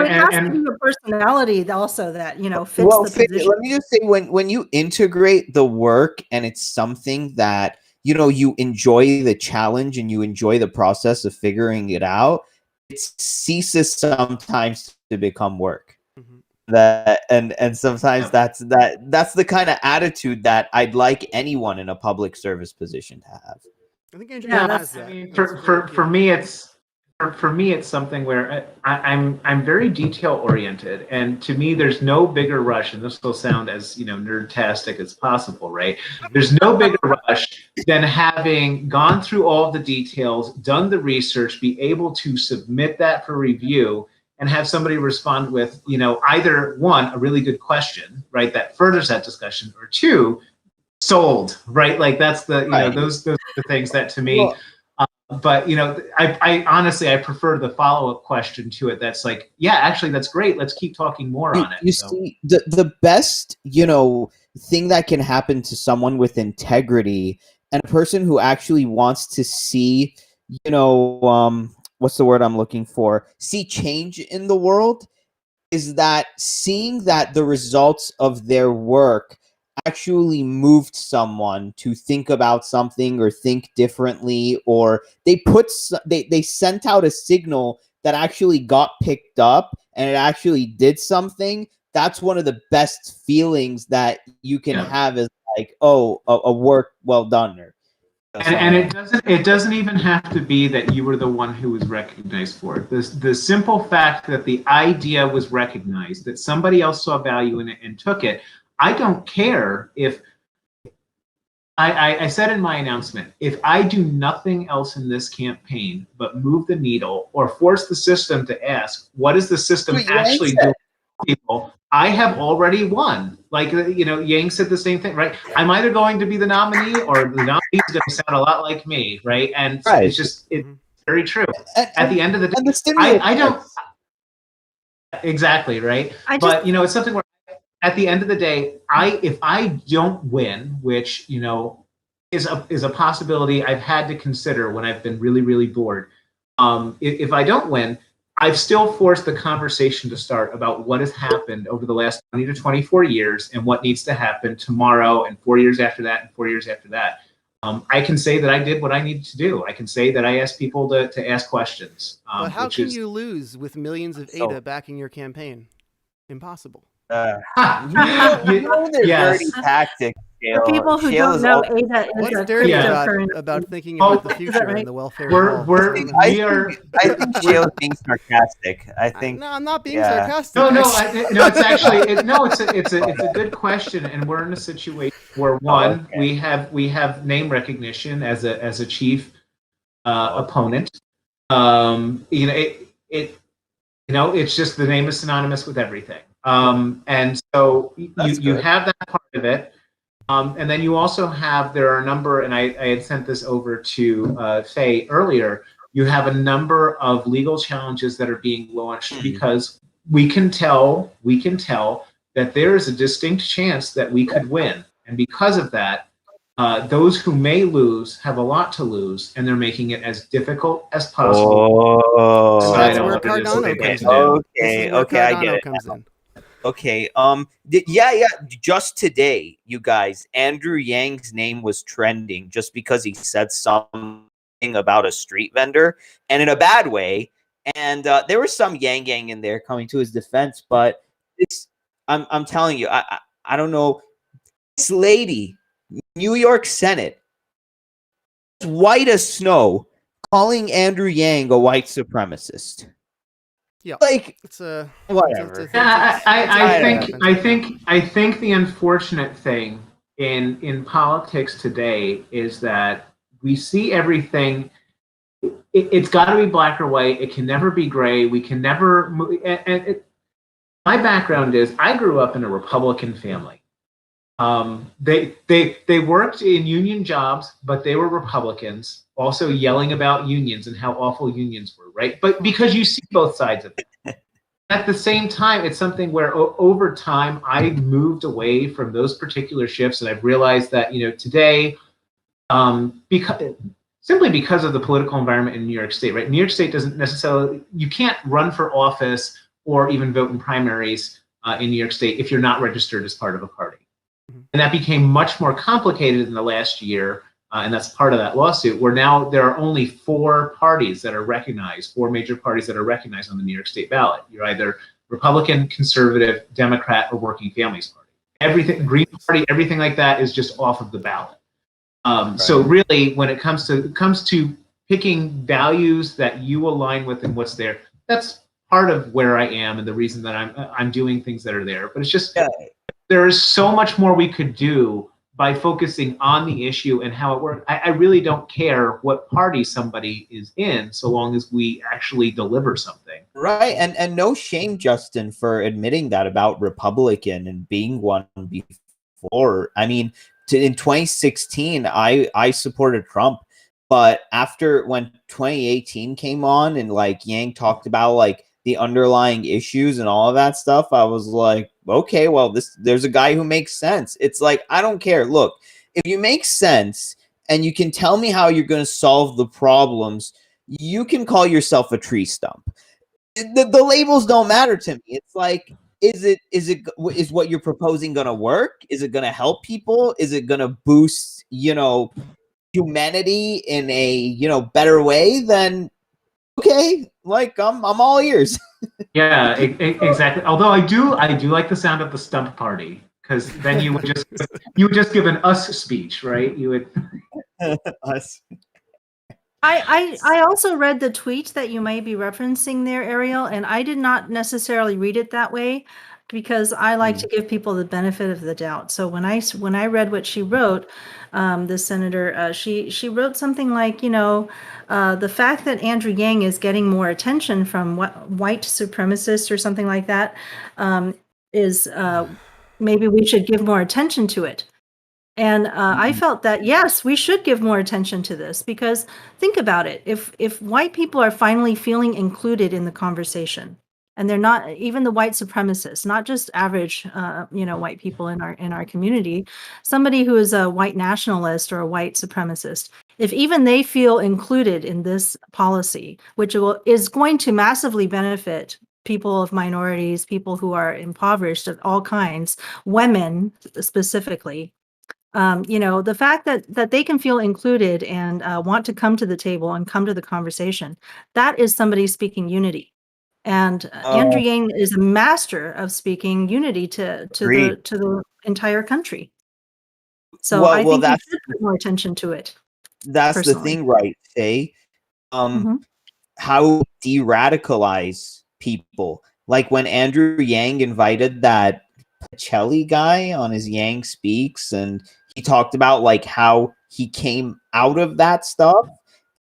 it has to be a personality also that fits the position. Let me just say, when you integrate the work and it's something that you enjoy the challenge and you enjoy the process of figuring it out, it ceases sometimes to become work. That and sometimes that's the kind of attitude that I'd like anyone in a public service position to have. I think has that. I mean, for me it's something where I'm very detail oriented, and to me there's no bigger rush, and this will sound as nerdtastic as possible, right? There's no bigger rush than having gone through all the details, done the research, be able to submit that for review, and have somebody respond with either one, a really good question, right, that furthers that discussion, or two, sold, right? Like that's the those are the things that to me. But I honestly prefer the follow-up question to it. That's like, yeah, actually, that's great. Let's keep talking more on it. See, the best thing that can happen to someone with integrity and a person who actually wants to see, what's the word I'm looking for? See change in the world, is that seeing that the results of their work actually moved someone to think about something or think differently, or they sent out a signal that actually got picked up and it actually did something. That's one of the best feelings that you can have, is like, oh, a work well done. Or and it doesn't even have to be that you were the one who was recognized for it. The simple fact that the idea was recognized, that somebody else saw value in it and took it. I don't care if I said in my announcement, if I do nothing else in this campaign but move the needle or force the system to ask, what is the system actually doing for people? I have already won. Like, Yang said the same thing, right? I'm either going to be the nominee or the nominee is going to sound a lot like me, right? And it's very true. At the end of the day, I don't. Exactly, right? But, it's something where at the end of the day, if I don't win, which is a possibility I've had to consider when I've been really, really bored. If I don't win, I've still forced the conversation to start about what has happened over the last 20 to 24 years and what needs to happen tomorrow and 4 years after that and 4 years after that. I can say that I did what I needed to do. I can say that I asked people to ask questions. But how can you lose with millions of ADA backing your campaign? Impossible. You know their dirty tactics. For people who don't know, ADA is What's a dirty cryptocurrency. about thinking about the future and the welfare of all? I think Shale's being sarcastic. I think. No, I'm not being sarcastic. No, it's actually it's a good question, and we're in a situation where we have name recognition as a chief opponent. It's just the name is synonymous with everything. And so you have that part of it. And then you also have, there are a number, and I had sent this over to Faye earlier, you have a number of legal challenges that are being launched because we can tell that there is a distinct chance that we could win. And because of that, those who may lose have a lot to lose, and they're making it as difficult as possible. So that's where Cardano comes in. Okay, I get it. Okay. Just today, you guys, Andrew Yang's name was trending just because he said something about a street vendor, and in a bad way. And there was some Yang Gang in there coming to his defense, but I'm telling you, I don't know. This lady, New York Senate, white as snow, calling Andrew Yang a white supremacist. Yeah, like it's a whatever. I think the unfortunate thing in politics today is that we see everything. It's got to be black or white. It can never be gray. We can never. My background is I grew up in a Republican family. They worked in union jobs, but they were Republicans, also yelling about unions and how awful unions were, right? But because you see both sides of it. At the same time, it's something where over time I moved away from those particular shifts, and I've realized that today, because of the political environment in New York State, right? New York State doesn't necessarily, you can't run for office or even vote in primaries in New York State if you're not registered as part of a party. And that became much more complicated in the last year, and that's part of that lawsuit, where now there are only 4 parties that are recognized, 4 major parties that are recognized on the New York State ballot. You're either Republican, Conservative, Democrat, or Working Families Party. Everything, Green Party, everything like that is just off of the ballot. So really, when it comes to picking values that you align with and what's there, that's part of where I am and the reason that I'm doing things that are there. But it's just there is so much more we could do by focusing on the issue and how it works. I really don't care what party somebody is in, so long as we actually deliver something. Right, and no shame, Justin, for admitting that about Republican and being one before. I mean, in 2016, I supported Trump, but when 2018 came on and Yang talked about the underlying issues and all of that stuff, I was like, okay, well, there's a guy who makes sense. It's I don't care. Look, if you make sense and you can tell me how you're going to solve the problems, you can call yourself a tree stump. The labels don't matter to me. It's is what you're proposing going to work? Is it going to help people? Is it going to boost, humanity in a, better way? Then okay, I'm all ears. Yeah, exactly. Although I do like the sound of the stump party, because then you would just give an us speech, right? You would Us. I also read the tweet that you might be referencing there, Ariel, and I did not necessarily read it that way because I like to give people the benefit of the doubt. So when I read what she wrote, the senator, she wrote something like, the fact that Andrew Yang is getting more attention from white supremacists or something like that is maybe we should give more attention to it. And I felt that, yes, we should give more attention to this because think about it. If white people are finally feeling included in the conversation, and they're not even the white supremacists, not just average, white people in our community, somebody who is a white nationalist or a white supremacist, if even they feel included in this policy, which is going to massively benefit people of minorities, people who are impoverished of all kinds, women specifically, the fact that they can feel included and want to come to the table and come to the conversation, that is somebody speaking unity. And Andrew Yang is a master of speaking unity to the entire country. So I think we should put more attention to it. That's personally the thing, right, Faye? How de-radicalize people. Like when Andrew Yang invited that Pacelli guy on his Yang Speaks, and he talked about like how he came out of that stuff.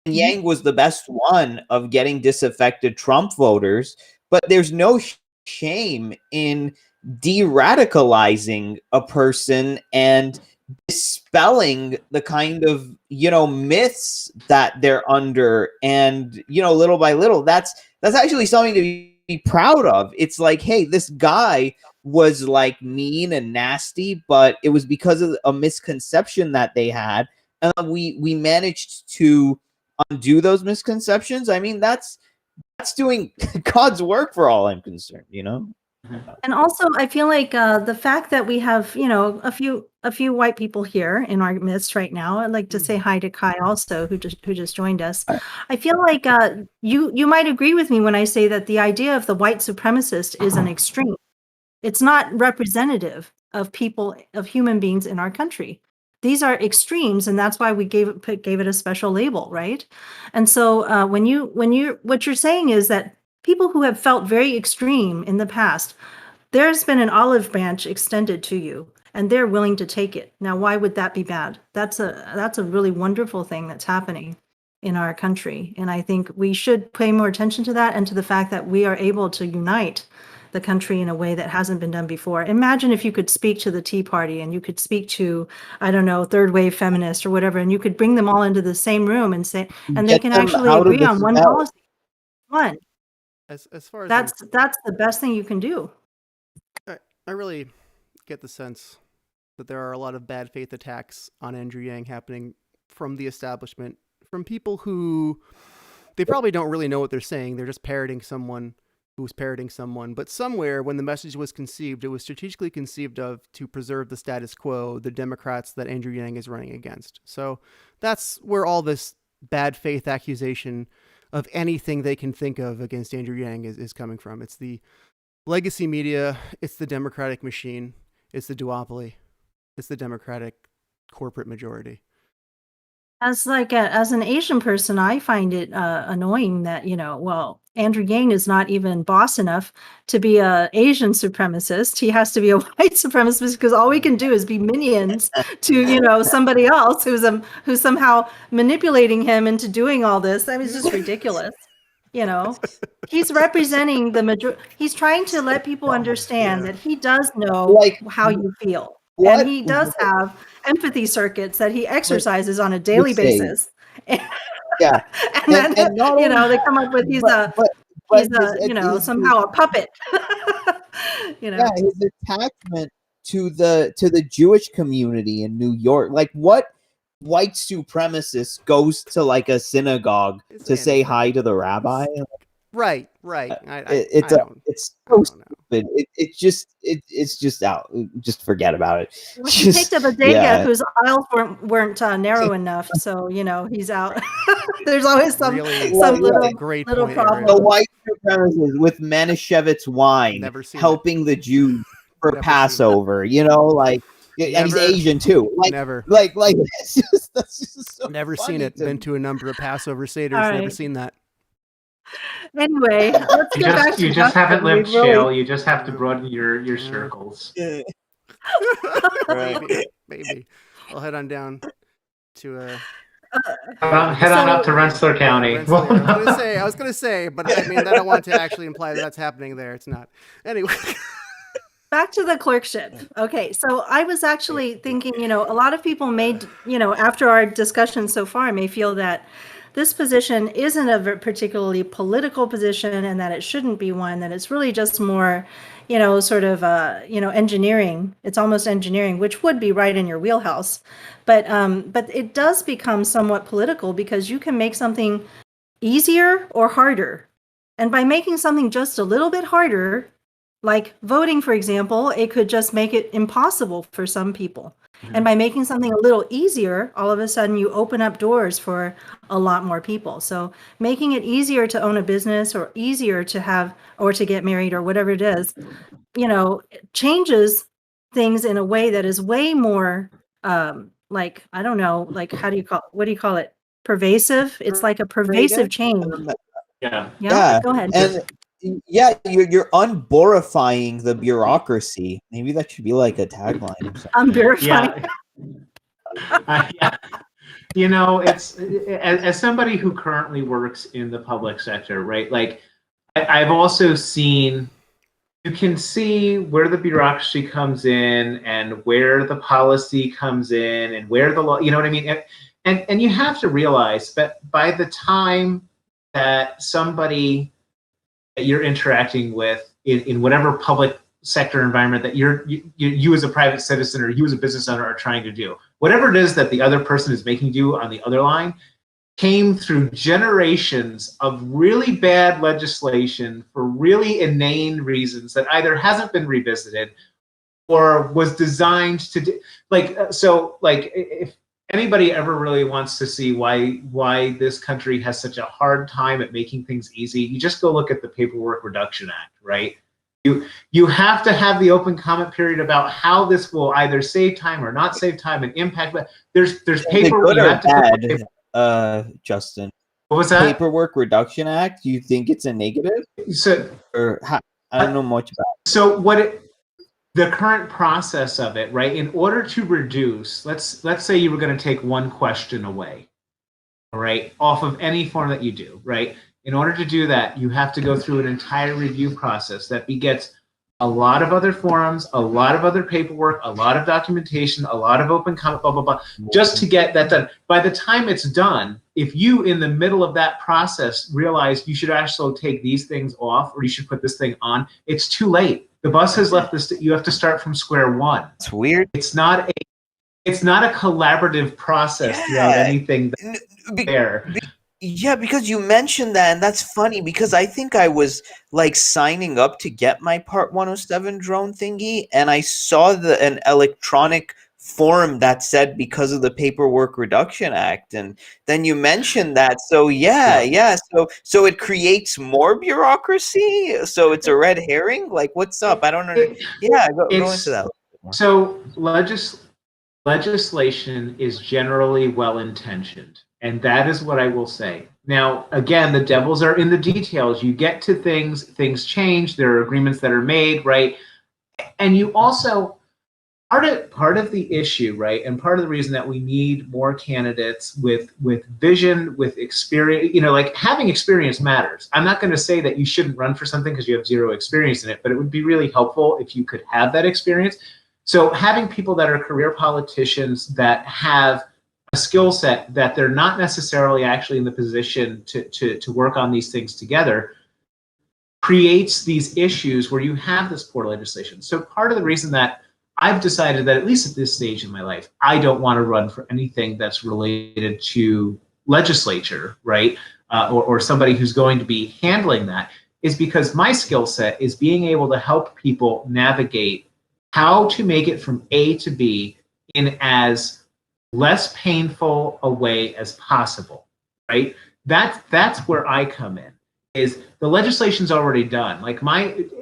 And Yang was the best one of getting disaffected Trump voters, but there's no shame in de-radicalizing a person and dispelling the kind of myths that they're under, and little by little that's actually something to be proud of. It's like, hey, this guy was like mean and nasty, but it was because of a misconception that they had, and we managed to undo those misconceptions. I mean, that's doing God's work for all I'm concerned, And also, I feel like the fact that we have, a few white people here in our midst right now. I'd like to say hi to Kai also, who just joined us. I feel like you might agree with me when I say that the idea of the white supremacist is an extreme. It's not representative of people, of human beings in our country. These are extremes, and that's why we gave it a special label, right? And so what you're saying is that people who have felt very extreme in the past, there's been an olive branch extended to you, and they're willing to take it. Now, why would that be bad? That's a really wonderful thing that's happening in our country, and I think we should pay more attention to that and to the fact that we are able to unite the country in a way that hasn't been done before. Imagine if you could speak to the Tea Party and you could speak to, I don't know, third wave feminists or whatever, and you could bring them all into the same room and say, and they can actually agree on one policy. One. As far as that's the best thing you can do. I really get the sense that there are a lot of bad faith attacks on Andrew Yang happening from the establishment, from people who they probably don't really know what they're saying. They're just parroting someone who's parroting someone. But somewhere when the message was conceived, it was strategically conceived of to preserve the status quo, the Democrats that Andrew Yang is running against. So that's where all this bad faith accusation of anything they can think of against Andrew Yang is coming from. It's the legacy media, it's the Democratic machine, it's the duopoly, it's the Democratic corporate majority. As an Asian person, I find it annoying that, Andrew Yang is not even boss enough to be a Asian supremacist. He has to be a white supremacist because all we can do is be minions to, somebody else who's somehow manipulating him into doing all this. I mean, it's just ridiculous. He's representing the majority. He's trying to let people understand that he does know how you feel. And he does have empathy circuits that he exercises on a daily basis. Yeah. And then, they come up with he's somehow a puppet. Yeah, his attachment to the Jewish community in New York. Like, what white supremacist goes to like a synagogue to say hi to the rabbi? Right. It's so stupid. It's just out. Just forget about it. Well, he picked a bodega whose aisles weren't narrow enough, so he's out. There's always some little problem. The white supremacists with Manischewitz wine helping the Jews for Passover, like, and he's Asian too. Never. Like that's just so never funny seen it. to Been me. to a number of Passover Seders. All Never right. seen that. Anyway, let's get back to You just haven't Justin. lived, We've really- Shale. You just have to broaden your circles. Maybe. I'll head on down to Head on up to Rensselaer County. Rensselaer. I was gonna say, but I mean, I don't want to actually imply that that's happening there. It's not. Anyway. Back to the clerkship. Okay, so I was actually thinking, a lot of people may, after our discussion so far, may feel that this position isn't a particularly political position and that it shouldn't be one, that it's really just more, sort of, engineering. It's almost engineering, which would be right in your wheelhouse. But it does become somewhat political because you can make something easier or harder. And by making something just a little bit harder, like voting, for example, it could just make it impossible for some people. And by making something a little easier, all of a sudden you open up doors for a lot more people. So making it easier to own a business or easier to have or to get married or whatever it is, changes things in a way that is way more like, I don't know, like what do you call it? Pervasive. It's like a pervasive change. Yeah. Go ahead. And you're unborifying the bureaucracy. Maybe that should be like a tagline or something. Unverified. Yeah. It's as somebody who currently works in the public sector, right? Like, I've also seen, you can see where the bureaucracy comes in and where the policy comes in and where the law, you know what I mean? And you have to realize that by the time that somebody that you're interacting with in whatever public sector environment that you as a private citizen or you as a business owner are trying to do, whatever it is that the other person is making do on the other line came through generations of really bad legislation for really inane reasons that either hasn't been revisited or was designed to do, if anybody ever really wants to see why this country has such a hard time at making things easy, you just go look at the Paperwork Reduction Act, right? You have to have the open comment period about how this will either save time or not save time and impact. But there's paperwork. Good or bad, Justin? What was that? Paperwork Reduction Act. Do you think it's a negative? So, I don't know much about it. So the current process of it, right? In order to reduce, let's say you were going to take one question away, all right, off of any form that you do, right? In order to do that, you have to go through an entire review process that begets a lot of other forums, a lot of other paperwork, a lot of documentation, a lot of open comment, blah, blah, blah, just to get that done. By the time it's done, if you in the middle of that process realize you should actually take these things off or you should put this thing on, it's too late. The bus has left this. You have to start from square one. It's weird. It's not a collaborative process throughout anything there. Yeah, because you mentioned that, and that's funny because I think I was like signing up to get my Part 107 drone thingy, and I saw an electronic form that said because of the Paperwork Reduction Act, and then you mentioned that. So so it creates more bureaucracy. So it's a red herring. Like, what's up? I don't know. Go into that. So legislation is generally well-intentioned. And that is what I will say. Now, again, the devils are in the details. You get to things change. There are agreements that are made, right? And you also, part of the issue, right? And part of the reason that we need more candidates with vision, with experience, like having experience matters. I'm not going to say that you shouldn't run for something because you have zero experience in it, but it would be really helpful if you could have that experience. So having people that are career politicians that have a skill set that they're not necessarily actually in the position to work on these things together creates these issues where you have this poor legislation. So part of the reason that I've decided that at least at this stage in my life, I don't want to run for anything that's related to legislature, right? Or somebody who's going to be handling that, is because my skill set is being able to help people navigate how to make it from A to B in as less painful a way as possible, right? That's where I come in. is the legislation's already done. Like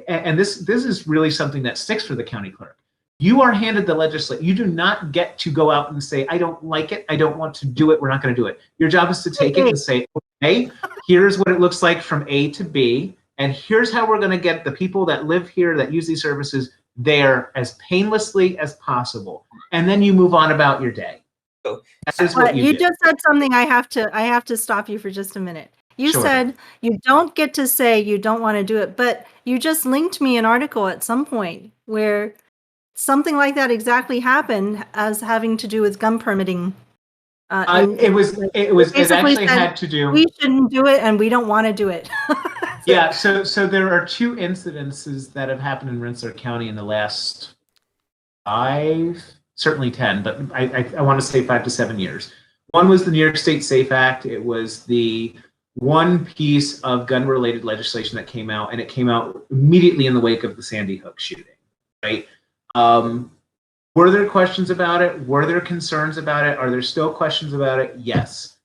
and this is really something that sticks for the county clerk. You are handed the legislation. You do not get to go out and say, I don't like it. I don't want to do it. We're not going to do it. Your job is to take it and say, okay, here's what it looks like from A to B. And here's how we're going to get the people that live here that use these services there as painlessly as possible. And then you move on about your day. That is what you just said something I have to stop you for just a minute. You said you don't get to say you don't want to do it, but you just linked me an article at some point where something like that exactly happened as having to do with gun permitting. It actually had to do. We shouldn't do it, and we don't want to do it. Yeah. So there are 2 incidences that have happened in Rensselaer County in the last 5, certainly 10, but I want to say 5 to 7 years. One was the New York State SAFE Act. It was the one piece of gun-related legislation that came out, and it came out immediately in the wake of the Sandy Hook shooting, right? Were there questions about it? Were there concerns about it? Are there still questions about it? Yes.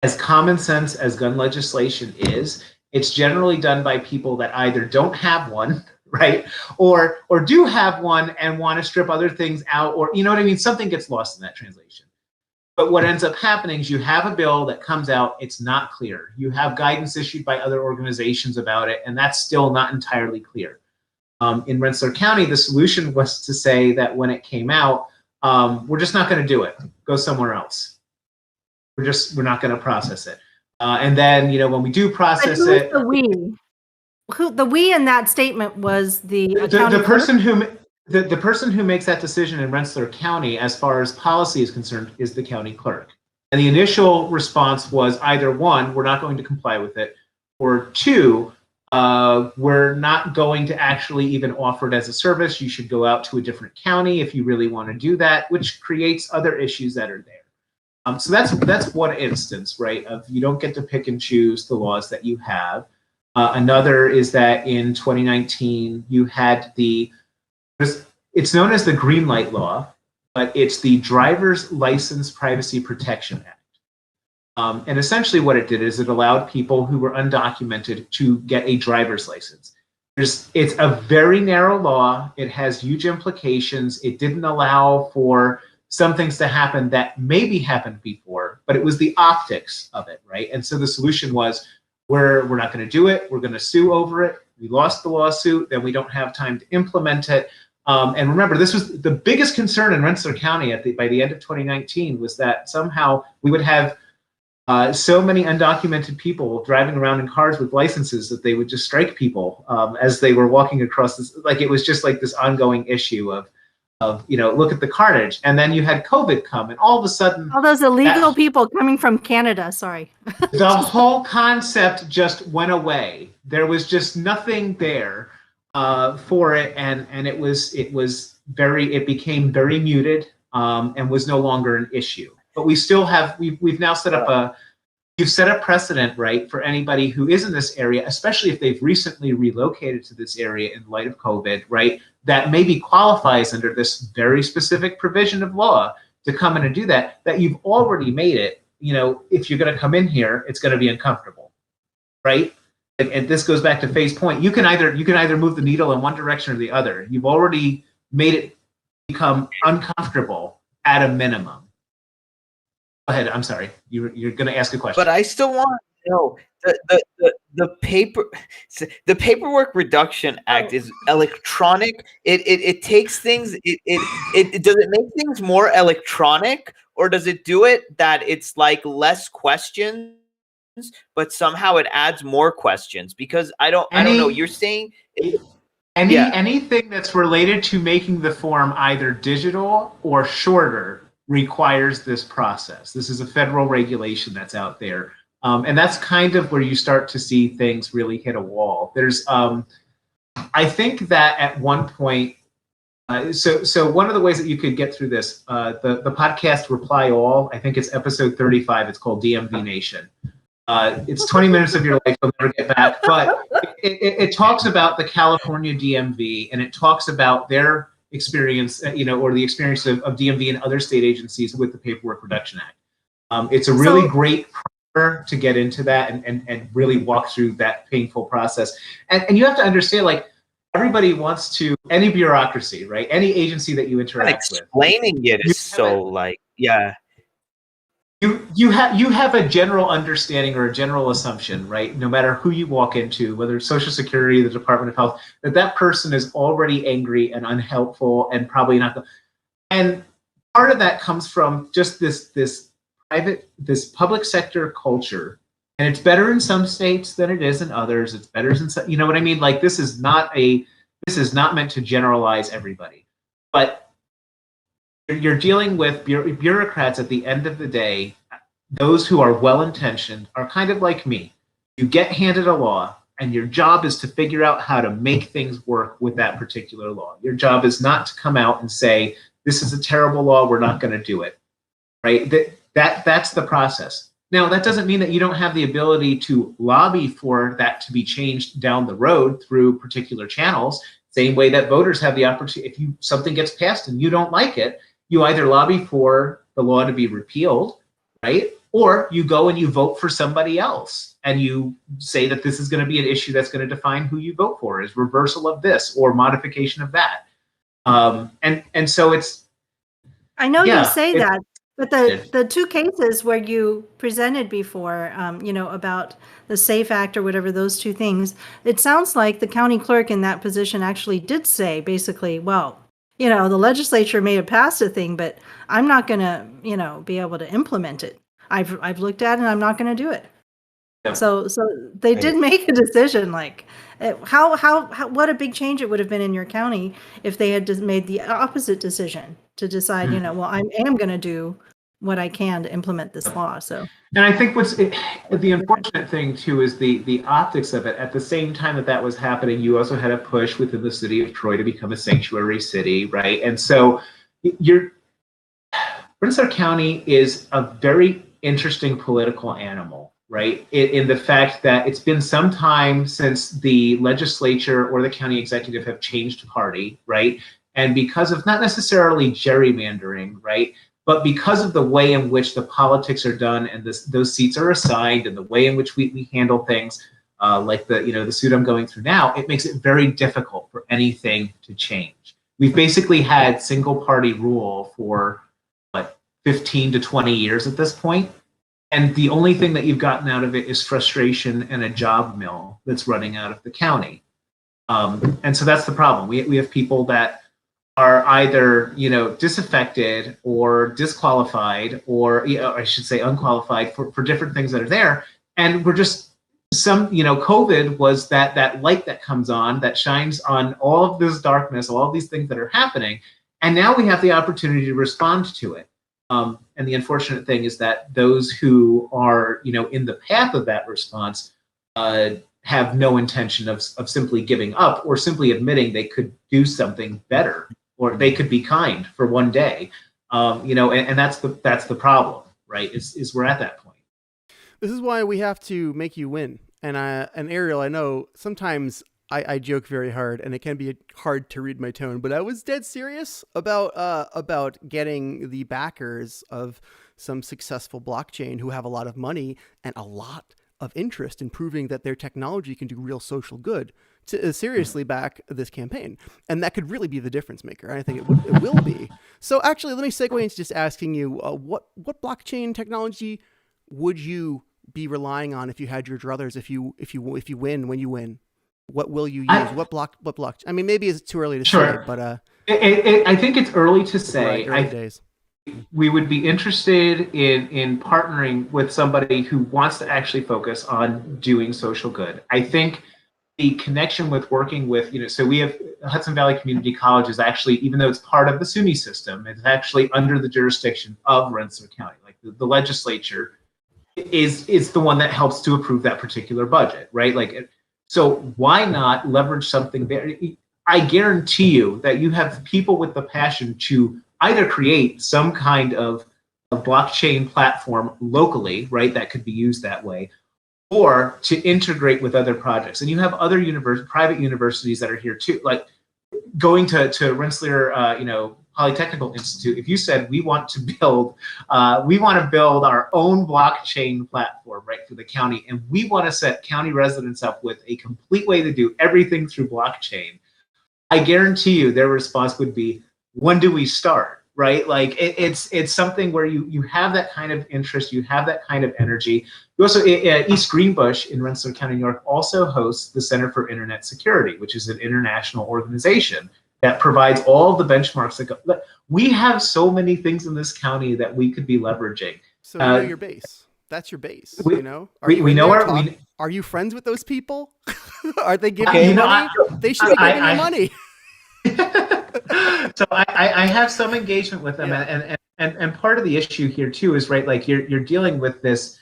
As common sense as gun legislation is, it's generally done by people that either don't have one, right, or do have one and want to strip other things out, or you know what I mean? Something gets lost in that translation. But what ends up happening is you have a bill that comes out, it's not clear. You have guidance issued by other organizations about it, and that's still not entirely clear. In Rensselaer County, the solution was to say that when it came out, we're just not going to do it. Go somewhere else. We're not going to process it. And then, when we do process it, the we? The we in that statement was the person who the person who makes that decision in Rensselaer County, as far as policy is concerned, is the county clerk. And the initial response was either 1, we're not going to comply with it, or 2, we're not going to actually even offer it as a service. You should go out to a different county if you really want to do that, which creates other issues that are there. So that's one instance, right, of you don't get to pick and choose the laws that you have. Another is that in 2019, you had it's known as the Green Light Law, but it's the Driver's License Privacy Protection Act. And essentially what it did is it allowed people who were undocumented to get a driver's license. It's a very narrow law. It has huge implications. It didn't allow for some things to happen that maybe happened before, but it was the optics of it, right? And so the solution was, we're not going to do it. We're going to sue over it. We lost the lawsuit. Then we don't have time to implement it. And remember, this was the biggest concern in Rensselaer County by the end of 2019 was that somehow we would have so many undocumented people driving around in cars with licenses that they would just strike people as they were walking across this. Like, it was just like this ongoing issue of look at the carnage. And then you had COVID come, and all of a sudden, all those illegal people coming from Canada. Sorry, the whole concept just went away. There was just nothing there for it, and it became very muted and was no longer an issue. But we still have, we've now set up you've set a precedent, right, for anybody who is in this area, especially if they've recently relocated to this area in light of COVID, right, that maybe qualifies under this very specific provision of law to come in and do that you've already made it, if you're going to come in here, it's going to be uncomfortable, right? And this goes back to Faye's point. You can either move the needle in one direction or the other. You've already made it become uncomfortable at a minimum. Go ahead. I'm sorry. You're going to ask a question. But I still want to know the Paperwork Reduction Act is electronic. It takes things. It does it make things more electronic, or does it do it that it's like less questions, but somehow it adds more questions? Because I don't know. You're saying anything that's related to making the form either digital or shorter requires this process. This is a federal regulation that's out there. And that's kind of where you start to see things really hit a wall. There's, I think that at one point, so one of the ways that you could get through this, the podcast Reply All, I think it's episode 35, it's called DMV Nation. It's 20 minutes of your life you'll never get back, but it talks about the California DMV, and it talks about their experience, or the experience of DMV and other state agencies with the Paperwork Reduction Act. It's a really great to get into that and really walk through that painful process. And you have to understand, like, everybody wants to, any bureaucracy, right? Any agency that you interact with. Explaining it is so like, yeah. You have a general understanding or a general assumption, right? No matter who you walk into, whether it's Social Security, the Department of Health, that person is already angry and unhelpful and probably not. And part of that comes from just this public sector culture. And it's better in some states than it is in others. It's better in some, you know what I mean? Like, this is not meant to generalize everybody, but you're dealing with bureaucrats at the end of the day. Those who are well-intentioned are kind of like me. You get handed a law, and your job is to figure out how to make things work with that particular law. Your job is not to come out and say, this is a terrible law, we're not going to do it, right? That's the process. Now, that doesn't mean that you don't have the ability to lobby for that to be changed down the road through particular channels. Same way that voters have the opportunity, if something gets passed and you don't like it, you either lobby for the law to be repealed, right? Or you go and you vote for somebody else and you say that this is going to be an issue that's going to define who you vote for, is reversal of this or modification of that. And so it's. I know you say that, but the two cases where you presented before, about the SAFE Act or whatever, those two things, it sounds like the county clerk in that position actually did say basically, well, the legislature may have passed a thing, but I'm not going to, be able to implement it. I've looked at it and I'm not going to do it. Yeah. So they did make a decision. Like, how what a big change it would have been in your county if they had just made the opposite decision to decide, well, I am going to do what I can to implement this law. So. And I think the unfortunate thing too is the optics of it. At the same time that was happening, you also had a push within the city of Troy to become a sanctuary city, right? And so Rensselaer County is a very interesting political animal, right? In the fact that it's been some time since the legislature or the county executive have changed party, right? And because of not necessarily gerrymandering, right? But because of the way in which the politics are done and those seats are assigned and the way in which we handle things, like the suit I'm going through now, it makes it very difficult for anything to change. We've basically had single party rule for 15 to 20 years at this point. And the only thing that you've gotten out of it is frustration and a job mill that's running out of the county. And so that's the problem. We have people that are either, disaffected or disqualified, or I should say unqualified for different things that are there. And we're just COVID was that light that comes on, that shines on all of this darkness, all of these things that are happening. And now we have the opportunity to respond to it. And the unfortunate thing is that those who are, in the path of that response have no intention of simply giving up or simply admitting they could do something better, or they could be kind for one day, and that's the problem, right? Is we're at that point. This is why we have to make you win. And Ariel, I know sometimes I joke very hard, and it can be hard to read my tone, but I was dead serious about getting the backers of some successful blockchain who have a lot of money and a lot of interest in proving that their technology can do real social good to seriously back this campaign. And that could really be the difference maker. And I think it will be. So actually, let me segue into just asking you, what blockchain technology would you be relying on if you had your druthers, if you win, when you win? What will you use? What block? I mean, maybe it's too early to say, but I think it's early to say. Early days. We would be interested in partnering with somebody who wants to actually focus on doing social good. I think the connection with working with, so we have Hudson Valley Community College is actually, even though it's part of the SUNY system, it's actually under the jurisdiction of Rensselaer County. Like the legislature is the one that helps to approve that particular budget, right? So why not leverage something there? I guarantee you that you have people with the passion to either create some kind of a blockchain platform locally, right, that could be used that way, or to integrate with other projects. And you have other private universities that are here too, like going to Rensselaer, Polytechnical Institute, if you said we want to build our own blockchain platform, right, for the county, and we want to set county residents up with a complete way to do everything through blockchain, I guarantee you their response would be, when do we start? Right? Like it's something where you have that kind of interest, you have that kind of energy. You also, East Greenbush in Rensselaer County, New York, also hosts the Center for Internet Security, which is an international organization that provides all the benchmarks that go. We have so many things in this county that we could be leveraging. So you know your base. That's your base. We, you know. Are you friends with those people? Are they giving you money? They should be giving you money. So I have some engagement with them, Yeah. and part of the issue here too is, right, like you're dealing with this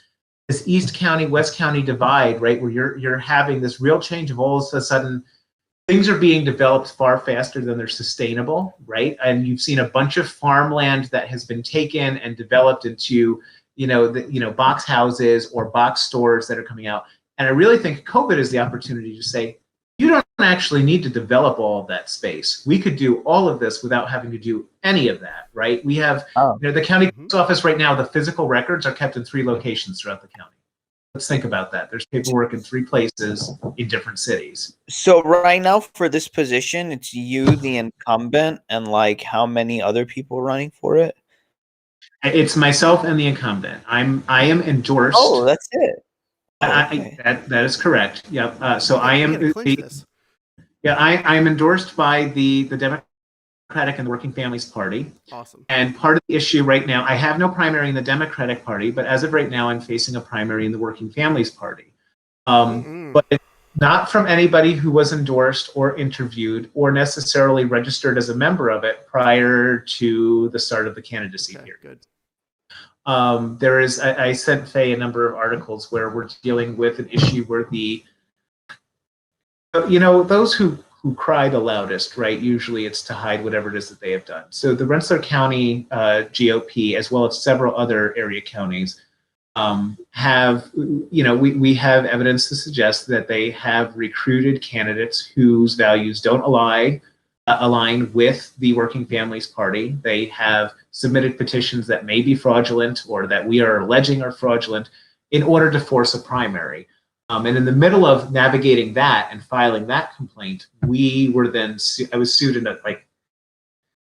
East County West County divide, right, where you're having this real change of all of a sudden things are being developed far faster than they're sustainable, right? And you've seen a bunch of farmland that has been taken and developed into box houses or box stores that are coming out. And I really think COVID is the opportunity to say, you don't actually need to develop all of that space. We could do all of this without having to do any of that, right? We have, the county office right now, the physical records are kept in 3 locations throughout the county. Let's think about that. There's paperwork in 3 places in different cities. So right now for this position, it's you, the incumbent, and like how many other people running for it? It's myself and the incumbent. I am endorsed. Oh, that's it. Okay. That is correct. Yep. So I am. I'm endorsed by the Democratic and the Working Families Party. Awesome. And part of the issue right now, I have no primary in the Democratic Party, but as of right now, I'm facing a primary in the Working Families Party. But it's not from anybody who was endorsed or interviewed or necessarily registered as a member of it prior to the start of the candidacy period. Good. There is, I sent Faye a number of articles where we're dealing with an issue where those who cry the loudest, right? Usually it's to hide whatever it is that they have done. So the Rensselaer County GOP, as well as several other area counties, have, we have evidence to suggest that they have recruited candidates whose values don't align with the Working Families Party. They have submitted petitions that may be fraudulent or that we are alleging are fraudulent in order to force a primary. And in the middle of navigating that and filing that complaint, we were then, I was sued in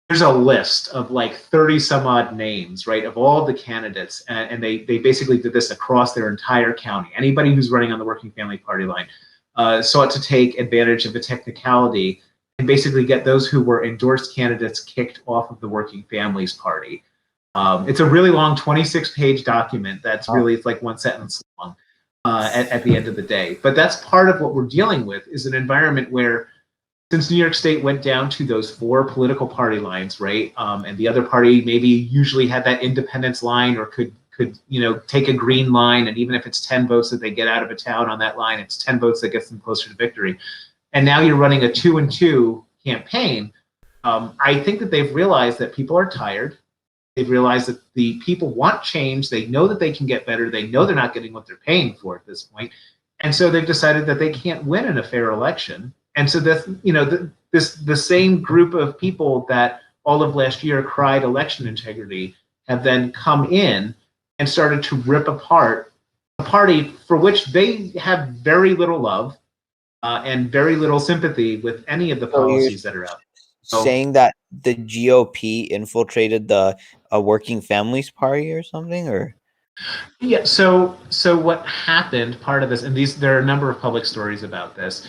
there's a list of like 30 some odd names, right, of all the candidates. And they basically did this across their entire county. Anybody who's running on the Working Family Party line sought to take advantage of a technicality and basically get those who were endorsed candidates kicked off of the Working Families Party. It's a really long 26-page document that's really, it's like 1 sentence long at the end of the day. But that's part of what we're dealing with, is an environment where, since New York State went down to those 4 political party lines, right, and the other party maybe usually had that independence line or could take a green line, and even if it's 10 votes that they get out of a town on that line, it's 10 votes that gets them closer to victory. And now you're running a 2-and-2 campaign. I think that they've realized that people are tired. They've realized that the people want change. They know that they can get better. They know they're not getting what they're paying for at this point. And so they've decided that they can't win in a fair election. And so that's, the same group of people that all of last year cried election integrity have then come in and started to rip apart a party for which they have very little love and very little sympathy with any of the policies that are out there. Saying that the GOP infiltrated the Working Families Party or something, or? Yeah. So what happened? Part of this, and there are a number of public stories about this.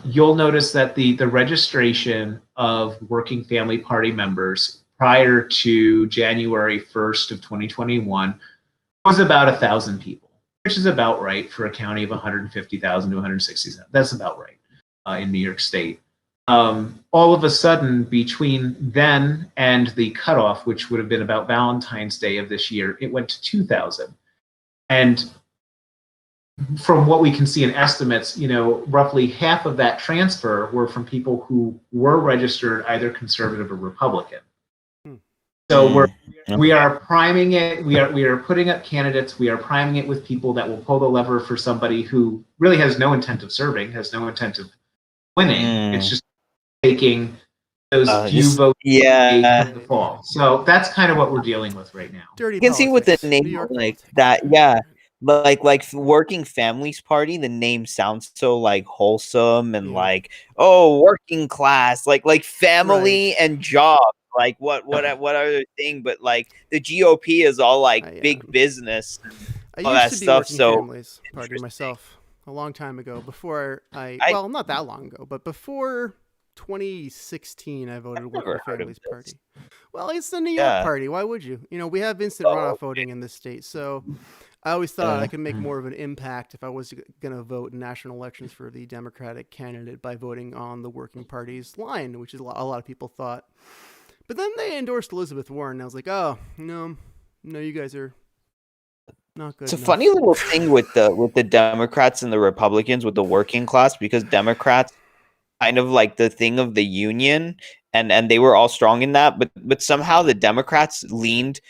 You'll notice that the registration of Working Family Party members prior to January 1st of 2021 was about 1,000 people, which is about right for a county of 150,000 to 160,000. That's about right in New York State. All of a sudden, between then and the cutoff, which would have been about Valentine's Day of this year, it went to 2,000. And from what we can see in estimates, roughly half of that transfer were from people who were registered either conservative or Republican. So we are priming it. We are putting up candidates. We are priming it with people that will pull the lever for somebody who really has no intent of serving, has no intent of winning. It's just taking those few votes yeah. in the fall. So that's kind of what we're dealing with right now. Dirty You can see with the politics. New name York like politics. that, yeah. Like Working Families Party, the name sounds so like wholesome and Yeah. like, oh, working class, like family and job. Like what other thing? But like the GOP is all like big business and I all used that to be stuff. Working So Families Party myself a long time ago. Before well, not that long ago, but before 2016, I voted Working Families Party. Well, it's the New York Party. Why would you? You know, we have instant runoff voting in this state, so I always thought I could make more of an impact if I was going to vote in national elections for the Democratic candidate by voting on the Working Party's line, which is a lot of people thought. But then they endorsed Elizabeth Warren, and I was like, oh, no, you guys are not good. It's a funny little thing with the Democrats and the Republicans with the working class, because Democrats kind of like the thing of the union, and they were all strong in that, but somehow the Democrats leaned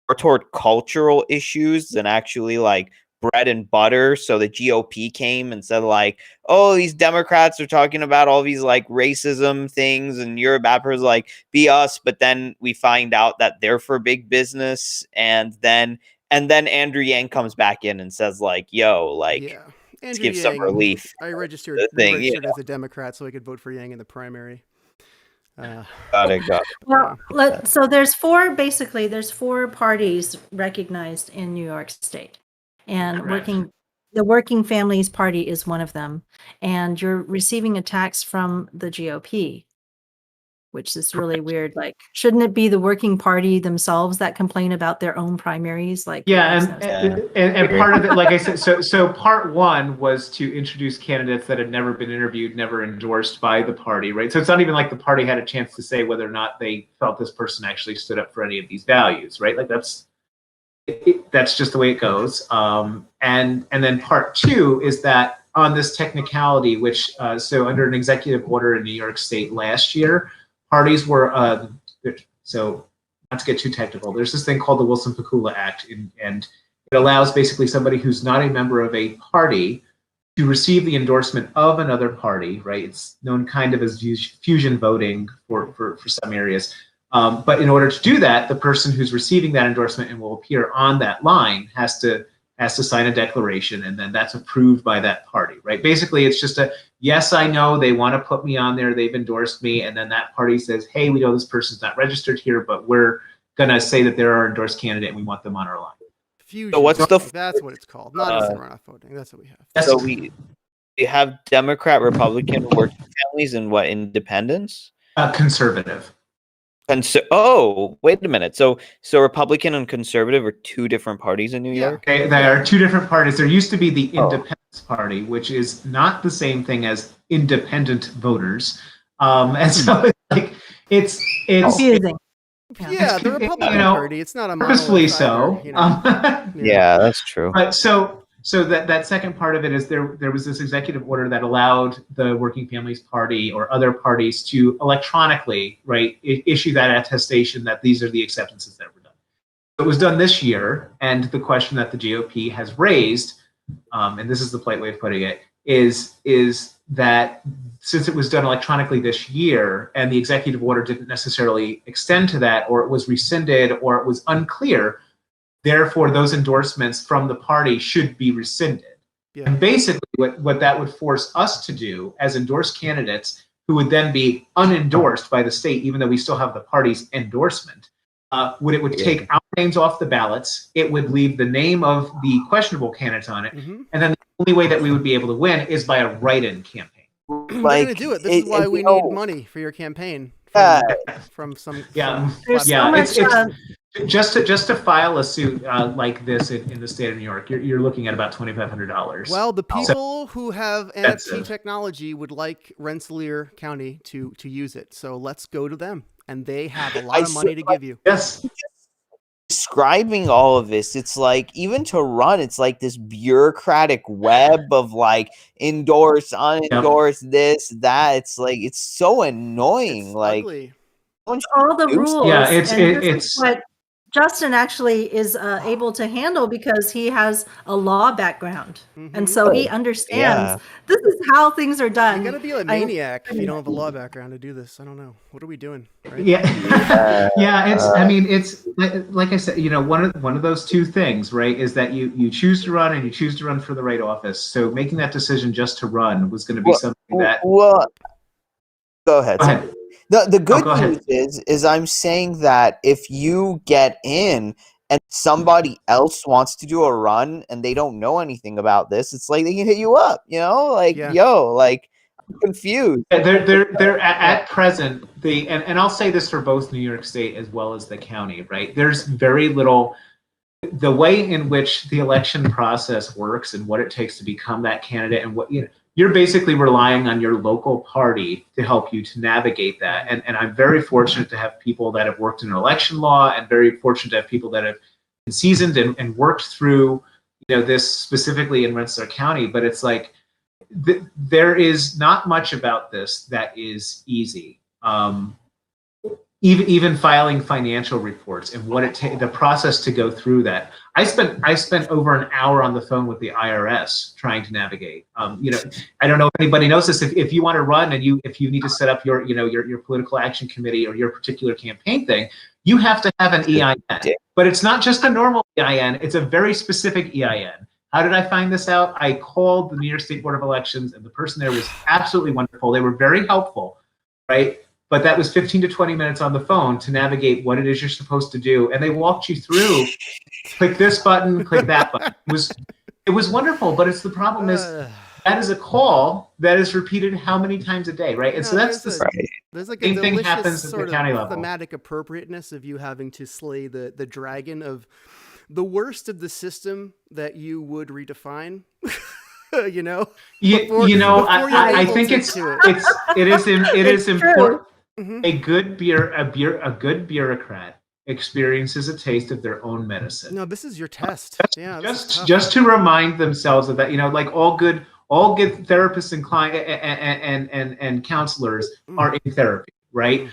more toward cultural issues than actually like bread and butter. So the GOP came and said like, oh, these Democrats are talking about all these like racism things, and you're a bad person, like be us. But then we find out that they're for big business, and then Andrew Yang comes back in and says like, yo, like let's give some relief. I registered as a Democrat so I could vote for Yang in the primary. Got it. Well, so there's four parties recognized in New York State, and the Working Families Party is one of them, and you're receiving attacks from the GOP, which is really weird. Like, shouldn't it be the Working Party themselves that complain about their own primaries? Like, and part of it, like I said, so part one was to introduce candidates that had never been interviewed, never endorsed by the party, right? So it's not even like the party had a chance to say whether or not they felt this person actually stood up for any of these values, right? Like that's just the way it goes. And then part two is that on this technicality, which so under an executive order in New York State last year, parties were so not to get too technical. There's this thing called the Wilson-Pakula Act, and it allows basically somebody who's not a member of a party to receive the endorsement of another party, right? It's known kind of as fusion voting for some areas. But in order to do that, the person who's receiving that endorsement and will appear on that line has to sign a declaration, and then that's approved by that party, right? Basically, it's just a, yes, I know they want to put me on there, they've endorsed me, and then that party says, hey, we know this person's not registered here, but we're going to say that they're our endorsed candidate and we want them on our line. Fusion. So that's what it's called. Not instant runoff voting. That's what we have. So we have Democrat, Republican, Working Families, and what, independents? Conservative. Oh, wait a minute. So Republican and conservative are two different parties in New York? They are two different parties. There used to be the Independence Party, which is not the same thing as independent voters. And so it's confusing. Yeah, the Republican Party. It's not a purposefully so. Yeah, that's true. But so that second part of it is there was this executive order that allowed the Working Families Party or other parties to electronically, right, issue that attestation that these are the acceptances that were done. It was done this year, and the question that the GOP has raised, and this is the polite way of putting it, is that since it was done electronically this year and the executive order didn't necessarily extend to that, or it was rescinded, or it was unclear, therefore, those endorsements from the party should be rescinded. Yeah. And basically, what that would force us to do as endorsed candidates, who would then be unendorsed by the state, even though we still have the party's endorsement, would take our names off the ballots. It would leave the name of the questionable candidate on it, and then the only way that we would be able to win is by a write-in campaign. We're going to do it. This is why we need money for your campaign from some. Just to file a suit like this in the state of New York, you're looking at about $2,500. Well, the people who have NFT technology would like Rensselaer County to use it, so let's go to them, and they have a lot of money to give you. Yes. Describing all of this, it's like, even to run, it's like this bureaucratic web of like endorse, unendorse, this, that. It's like, it's so annoying. It's like ugly. All the rules. Yeah, it's Justin actually is able to handle because he has a law background. And so he understands this is how things are done. You gotta be a maniac if you don't have a law background to do this. I don't know. What are we doing? Right? Yeah. Yeah. I mean, it's like I said, one of those two things, right, is that you choose to run and you choose to run for the right office. So making that decision just to run was going to be something that. Well, go ahead. Go ahead. The good news is I'm saying that if you get in and somebody else wants to do a run and they don't know anything about this, it's like they can hit you up, I'm confused. They're at present, and I'll say this for both New York State as well as the county, right? There's very little, the way in which the election process works and what it takes to become that candidate and what, you're basically relying on your local party to help you to navigate that. And I'm very fortunate to have people that have worked in election law and very fortunate to have people that have been seasoned and worked through, this specifically in Rensselaer County. But it's like, there is not much about this that is easy. Even filing financial reports and what the process to go through that. I spent over an hour on the phone with the IRS trying to navigate. I don't know if anybody knows this. If you want to run and if you need to set up your political action committee or your particular campaign thing, you have to have an EIN. But it's not just a normal EIN. It's a very specific EIN. How did I find this out? I called the New York State Board of Elections, and the person there was absolutely wonderful. They were very helpful, right? But that was 15 to 20 minutes on the phone to navigate what it is you're supposed to do. And they walked you through, click this button, click that button. It was wonderful, but the problem is that is a call that is repeated how many times a day, right? And so that's there's like same a thing delicious happens at sort the county of level. thematic appropriateness of you having to slay the dragon of the worst of the system that you would redefine. I think it is important. Mm-hmm. A good bureaucrat experiences a taste of their own medicine. No, this is your test. Just to remind themselves of that, like all good therapists and and counselors are in therapy, right?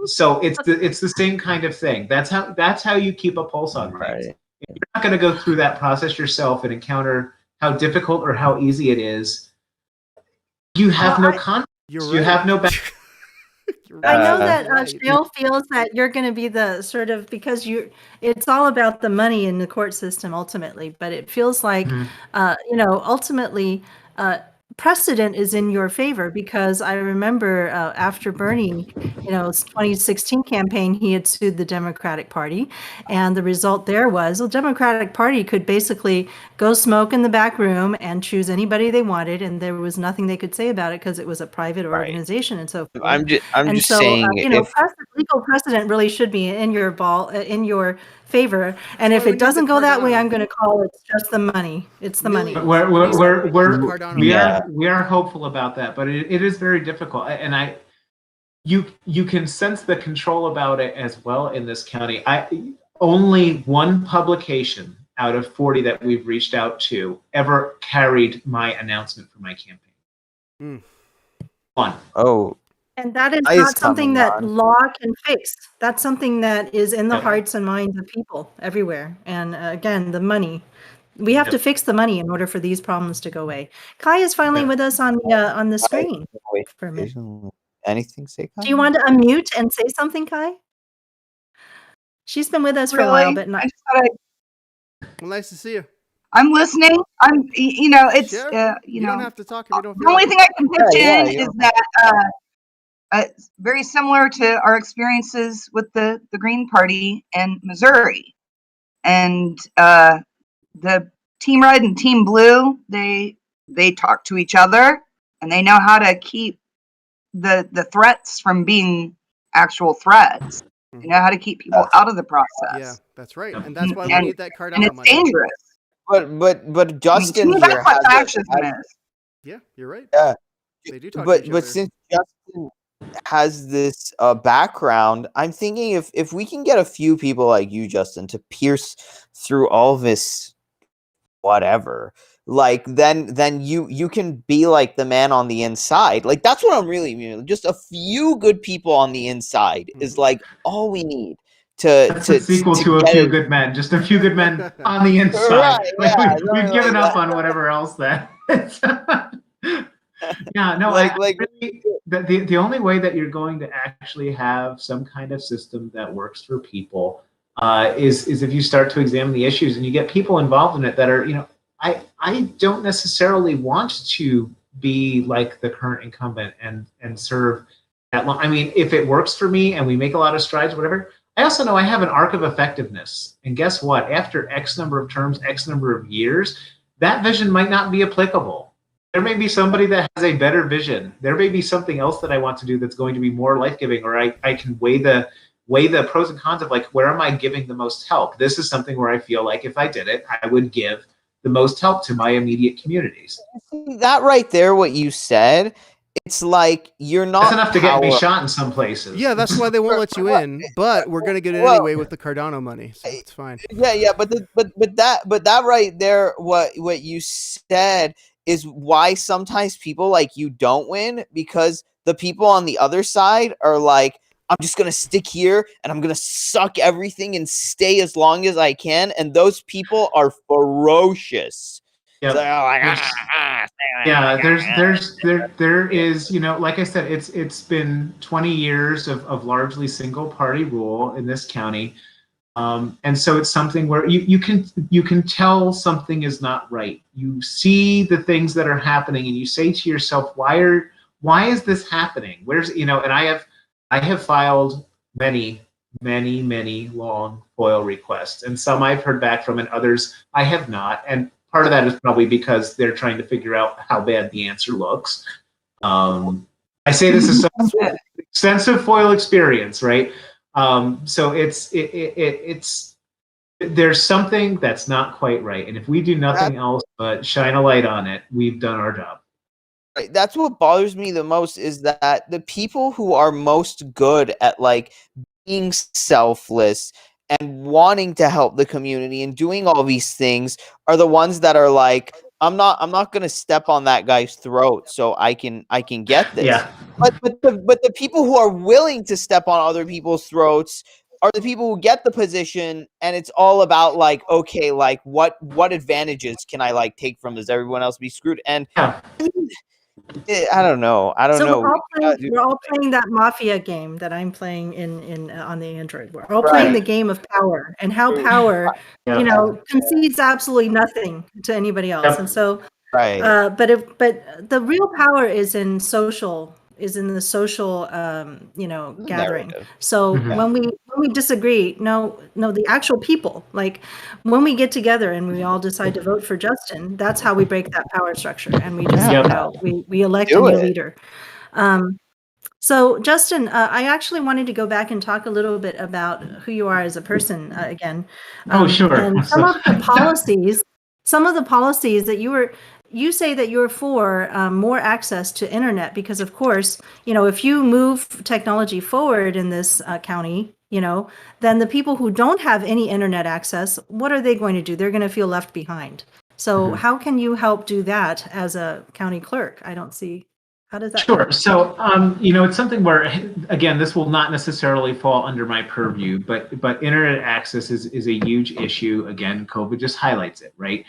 So it's the same kind of thing. That's how you keep a pulse on things. If you're not going to go through that process yourself and encounter how difficult or how easy it is, you have no confidence. You have no back. I know that Shale feels that you're going to be the sort of, because it's all about the money in the court system ultimately, but it feels like, ultimately precedent is in your favor, because I remember after Bernie, 2016 campaign, he had sued the Democratic Party, and the result there was the Democratic Party could basically go smoke in the back room and choose anybody they wanted, and there was nothing they could say about it because it was a private organization and so forth. I'm just saying, legal precedent really should be in your favor, and if it doesn't go that way, I'm going to call it's just the money. It's the money. We are hopeful about that, but it is very difficult, and you can sense the control about it as well in this county. Only one publication out of 40 that we've reached out to ever carried my announcement for my campaign. One. Oh. And that is not something that law can fix. That's something that is in the hearts and minds of people everywhere. And again, the money. We have to fix the money in order for these problems to go away. Kai is finally with us on the screen. For a minute. Anything, say Kai? Do you want to unmute and say something, Kai? She's been with us for a while, but not. Well, nice to see you. I'm listening. It's sure. You don't have to talk if you don't. The only thing I can pitch in is that very similar to our experiences with the Green Party in Missouri, and the Team Red and Team Blue, they talk to each other, and they know how to keep the threats from being actual threats. They know how to keep people out of the process. Yeah, that's right, and that's why we need that card. And it's dangerous. But Justin here that's what fascism is. Yeah, you're right. Yeah, they do talk to each other. But since Justin has this background, I'm thinking if we can get a few people like you, Justin, to pierce through all this whatever, like then you can be like the man on the inside. Like that's what I'm really meaning. Just a few good people on the inside is like all we need That's the sequel to A Few Good Men, just a few good men on the inside. Right, Like yeah, we've given up on whatever else that. Yeah, no, really, the only way that you're going to actually have some kind of system that works for people is if you start to examine the issues and you get people involved in it that are, I don't necessarily want to be like the current incumbent and serve that long. I mean, if it works for me and we make a lot of strides, whatever, I also know I have an arc of effectiveness. And guess what? After X number of terms, X number of years, that vision might not be applicable. There may be somebody that has a better vision. There may be something else that I want to do that's going to be more life-giving, or I can weigh the pros and cons of like, where am I giving the most help? This is something where I feel like if I did it, I would give the most help to my immediate communities. That right there, what you said, it's like you're not. That's enough to get me shot in some places. Yeah, that's why they won't let you in. But we're gonna get it anyway with the Cardano money, so it's fine. Yeah, but that right there, what you said is why sometimes people like you don't win, because the people on the other side are like, I'm just gonna stick here and I'm gonna suck everything and stay as long as I can, and those people are ferocious. Yep. So, yeah, there is, like I said, it's been 20 years of largely single party rule in this county. And so it's something where you can tell something is not right. You see the things that are happening and you say to yourself, why is this happening? And I have filed many long FOIL requests, and some I've heard back from and others I have not. And part of that is probably because they're trying to figure out how bad the answer looks. I say this is some extensive FOIL experience, right? So it's there's something that's not quite right, and if we do nothing else but shine a light on it, we've done our job. Right. That's what bothers me the most, is that the people who are most good at like being selfless and wanting to help the community and doing all these things are the ones that are like, I'm not going to step on that guy's throat so I can get this. Yeah. But the people who are willing to step on other people's throats are the people who get the position, and it's all about like, okay, like what advantages can I like take from this? Everyone else be screwed. And yeah. I don't know. We're all playing that mafia game that I'm playing in on the Android. We're all playing the game of power, and how power, concedes absolutely nothing to anybody else. Yep. And so, but the real power is in the social gathering. So when we disagree, the actual people, like when we get together and we all decide to vote for Justin, that's how we break that power structure, and we just we elect a new leader. So Justin, I actually wanted to go back and talk a little bit about who you are as a person again. Sure. And some of the policies that you say that you're for more access to internet, because of course, if you move technology forward in this county, then the people who don't have any internet access, what are they going to do? They're going to feel left behind. So how can you help do that as a county clerk? I don't see. How does that? Sure. So, it's something where, again, this will not necessarily fall under my purview, but internet access is a huge issue. Again, COVID just highlights it, right?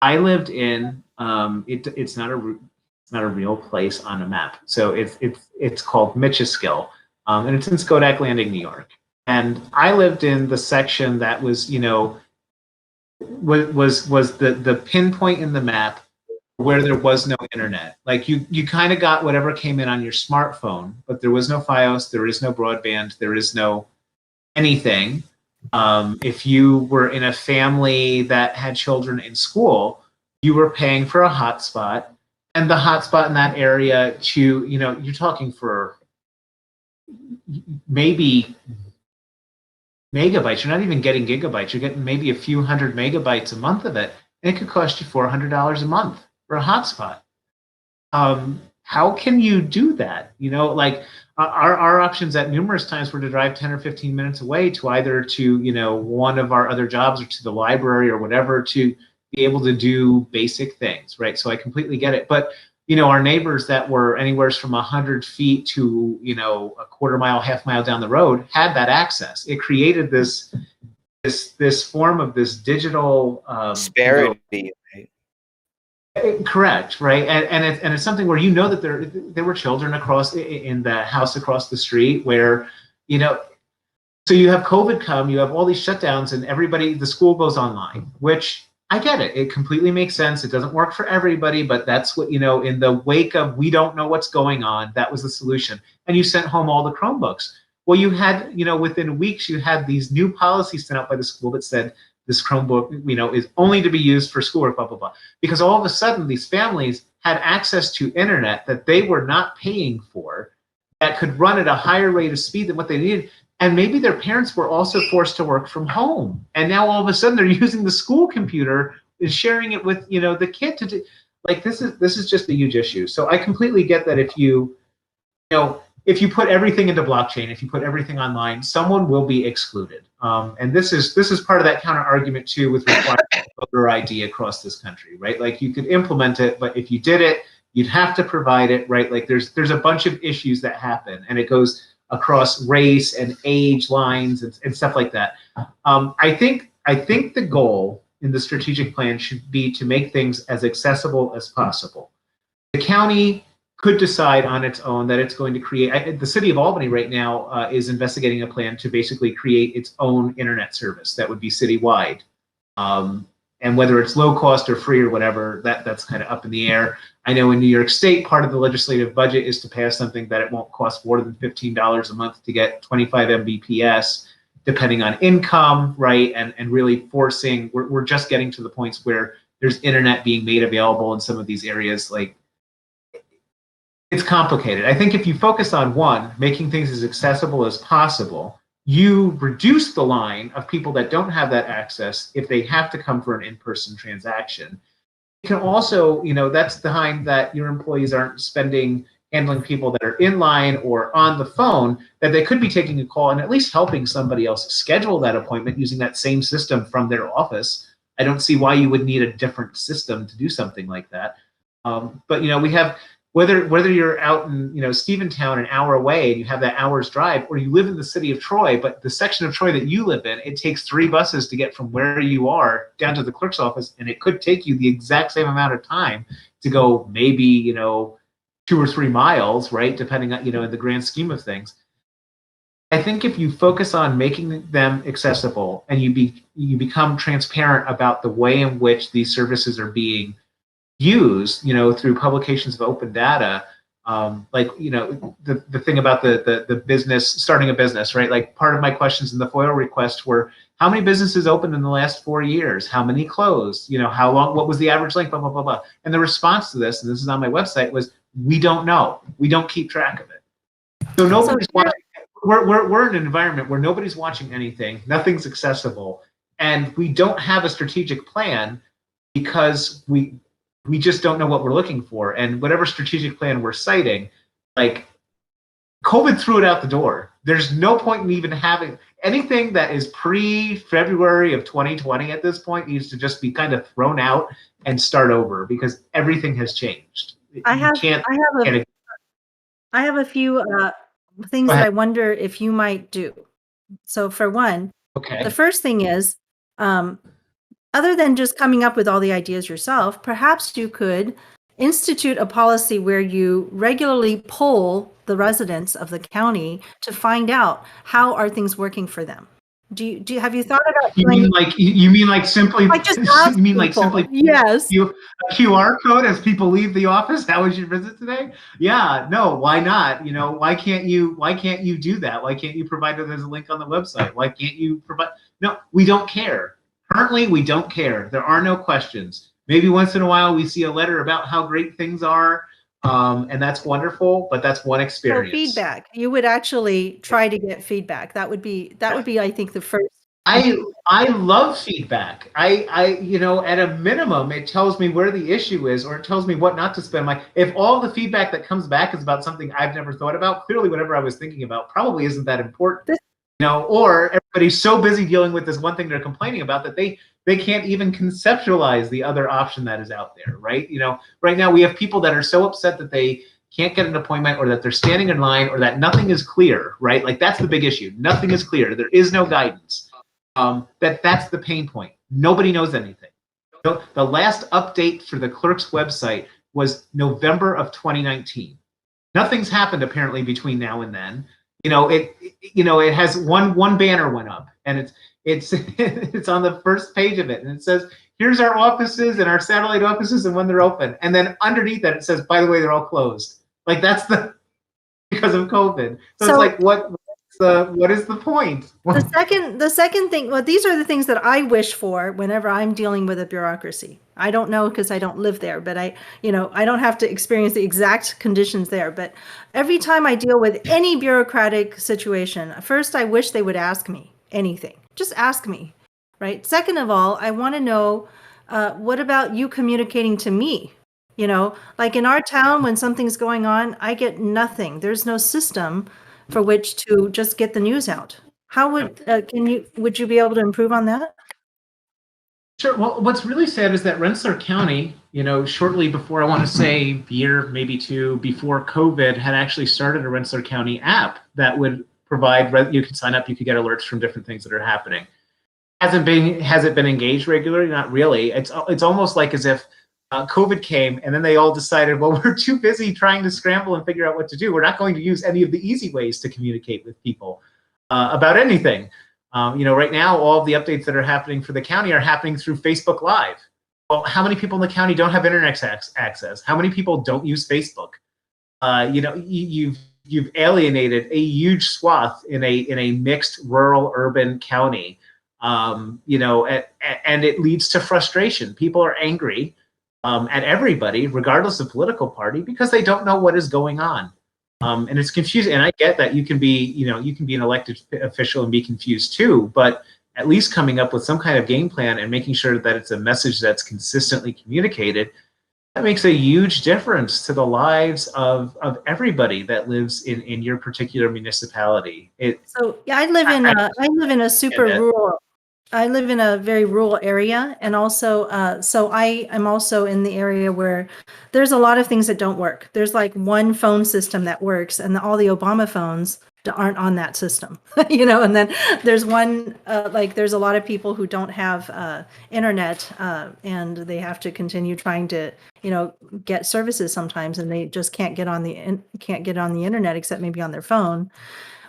I lived in it's not a real place on a map. So it's called Michiskill, and it's in Schodack Landing, New York. And I lived in the section that was was the pinpoint in the map where there was no internet. Like you kind of got whatever came in on your smartphone, but there was no Fios, there is no broadband, there is no anything. If you were in a family that had children in school, you were paying for a hotspot, and the hotspot in that area you're talking for maybe megabytes. You're not even getting gigabytes. You're getting maybe a few hundred megabytes a month of it, and it could cost you $400 a month for a hotspot. How can you do that? Our options at numerous times were to drive 10 or 15 minutes away to either to one of our other jobs or to the library or whatever, to be able to do basic things, right? So I completely get it. But our neighbors that were anywhere from 100 feet to, a quarter mile, half mile down the road had that access. It created this form of this digital disparity. Correct, right, and it's something where that there were children across in the house across the street where, so you have COVID come, you have all these shutdowns, and the school goes online, which I get it. It completely makes sense. It doesn't work for everybody, but that's what, in the wake of we don't know what's going on, that was the solution. And you sent home all the Chromebooks. Well, you had, within weeks, you had these new policies sent out by the school that said this Chromebook, is only to be used for schoolwork, blah, blah, blah. Because all of a sudden, these families had access to internet that they were not paying for, that could run at a higher rate of speed than what they needed. And maybe their parents were also forced to work from home. And now all of a sudden they're using the school computer and sharing it with, the kid to do, this is just a huge issue. So I completely get that if you put everything into blockchain, if you put everything online, someone will be excluded. And this is part of that counter argument too with requiring voter ID across this country, right? Like you could implement it, but if you did it, you'd have to provide it, right? Like there's a bunch of issues that happen, and it goes across race and age lines and stuff like that. I think the goal in the strategic plan should be to make things as accessible as possible. The county could decide on its own that it's going to create, the city of Albany right now is investigating a plan to basically create its own internet service that would be citywide. And whether it's low cost or free or whatever, that's kind of up in the air. I know in New York State, part of the legislative budget is to pass something that it won't cost more than $15 a month to get 25 Mbps, depending on income, right? And really forcing, we're just getting to the points where there's internet being made available in some of these areas. Like, it's complicated. I think if you focus on one, making things as accessible as possible, you reduce the line of people that don't have that access if they have to come for an in-person transaction. You can also, that's behind that your employees aren't handling people that are in line or on the phone, that they could be taking a call and at least helping somebody else schedule that appointment using that same system from their office. I don't see why you would need a different system to do something like that. But we have, whether you're out in Stephentown, an hour away, and you have that hour's drive, or you live in the city of Troy, but the section of Troy that you live in, it takes 3 buses to get from where you are down to the clerk's office, and it could take you the exact same amount of time to go maybe 2 or 3 miles, right, depending on in the grand scheme of things. I think if you focus on making them accessible and you become transparent about the way in which these services are being used, through publications of open data, the thing about the business, starting a business, right? Like part of my questions in the FOIL request were, how many businesses opened in the last 4 years? How many closed? How long, what was the average length, blah, blah, blah, blah. And the response to this, and this is on my website, was, we don't know. We don't keep track of it. So nobody's watching. We're in an environment where nobody's watching anything, nothing's accessible, and we don't have a strategic plan because we just don't know what we're looking for. And whatever strategic plan we're citing, like, COVID threw it out the door. There's no point in even having anything that is pre-February of 2020 at this point. Needs to just be kind of thrown out and start over because everything has changed. I have a few things that I wonder if you might do. So for one, the first thing is, other than just coming up with all the ideas yourself, perhaps you could institute a policy where you regularly poll the residents of the county to find out how are things working for them. Have you thought about? You mean like simply? Just ask people. Yes. A QR code as people leave the office. How was your visit today? Yeah. No. Why not? Why can't you do that? Why can't you provide it as a link on the website? Why can't you provide? No, we don't care. Currently, we don't care. There are no questions. Maybe once in a while we see a letter about how great things are, and that's wonderful. But that's one experience. So feedback. You would actually try to get feedback. That would be, I think, the first. I love feedback. I at a minimum, it tells me where the issue is, or it tells me what not to spend my. If all the feedback that comes back is about something I've never thought about, clearly whatever I was thinking about probably isn't that important. Or everybody's so busy dealing with this one thing they're complaining about that they they can't even conceptualize the other option that is out there, right? Right now we have people that are so upset that they can't get an appointment, or that they're standing in line, or that nothing is clear, right? Like, that's the big issue. Nothing is clear. There is no guidance. That's the pain point. Nobody knows anything. The last update for the clerk's website was November of 2019. Nothing's happened apparently between now and then. It has one banner went up, and it's it's on the first page of it, and it says, here's our offices and our satellite offices and when they're open. And then underneath that it says, by the way, they're all closed. Like, that's because of COVID. So it's like, what is the point? The second thing, well, these are the things that I wish for whenever I'm dealing with a bureaucracy. I don't know, because I don't live there, but I don't have to experience the exact conditions there. But every time I deal with any bureaucratic situation, first, I wish they would ask me anything. Just ask me, right? Second of all, I want to know, what about you communicating to me? Like in our town, when something's going on, I get nothing. There's no system for which to just get the news out. How would you be able to improve on that? Sure. Well, what's really sad is that Rensselaer County, shortly before, I want to say a year, maybe two, before COVID, had actually started a Rensselaer County app that would provide, you could sign up, you could get alerts from different things that are happening. Has it been engaged regularly? Not really. It's almost like as if COVID came, and then they all decided, well, we're too busy trying to scramble and figure out what to do. We're not going to use any of the easy ways to communicate with people about anything. Right now, all of the updates that are happening for the county are happening through Facebook Live. Well, how many people in the county don't have internet access? How many people don't use Facebook? You've alienated a huge swath in a mixed rural-urban county. And it leads to frustration. People are angry at everybody, regardless of political party, because they don't know what is going on. And it's confusing. And I get that you can be an elected official and be confused too, but at least coming up with some kind of game plan and making sure that it's a message that's consistently communicated, that makes a huge difference to the lives of everybody that lives in your particular municipality. I live in a super rural. I live in a very rural area, and also, so I am also in the area where there's a lot of things that don't work. There's like one phone system that works, and all the Obama phones aren't on that system, and then there's one, there's a lot of people who don't have internet, and they have to continue trying to, get services sometimes, and they just can't get on the internet except maybe on their phone.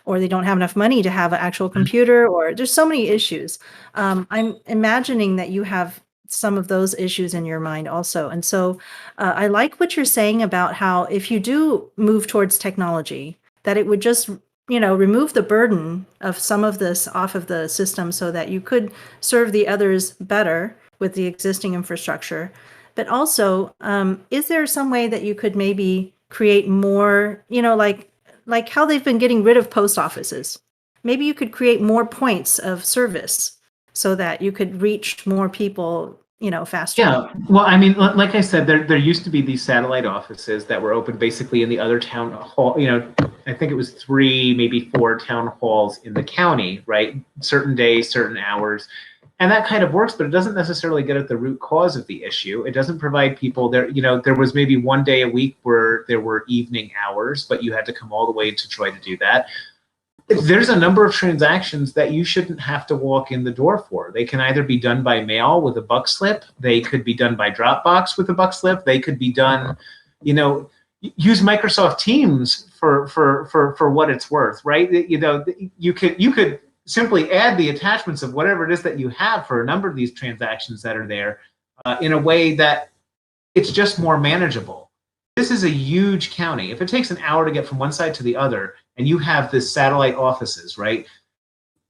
Or they don't have enough money to have an actual computer, or there's so many issues. I'm imagining that you have some of those issues in your mind also. And so I like what you're saying about how if you do move towards technology, that it would just, remove the burden of some of this off of the system so that you could serve the others better with the existing infrastructure. But also, is there some way that you could maybe create more, like how they've been getting rid of post offices? Maybe you could create more points of service so that you could reach more people, faster. Yeah, well, I mean, like I said, there used to be these satellite offices that were open basically in the other town hall. I think it was 3, maybe 4 town halls in the county, right? Certain days, certain hours. And that kind of works, but it doesn't necessarily get at the root cause of the issue. It doesn't provide people there. There was maybe one day a week where there were evening hours, but you had to come all the way to try to do that. There's a number of transactions that you shouldn't have to walk in the door for. They can either be done by mail with a buck slip. They could be done by Dropbox with a buck slip. They could be done, use Microsoft Teams for what it's worth, right? You could simply add the attachments of whatever it is that you have for a number of these transactions that are there in a way that it's just more manageable. This is a huge county. If it takes an hour to get from one side to the other, and you have this satellite offices, right?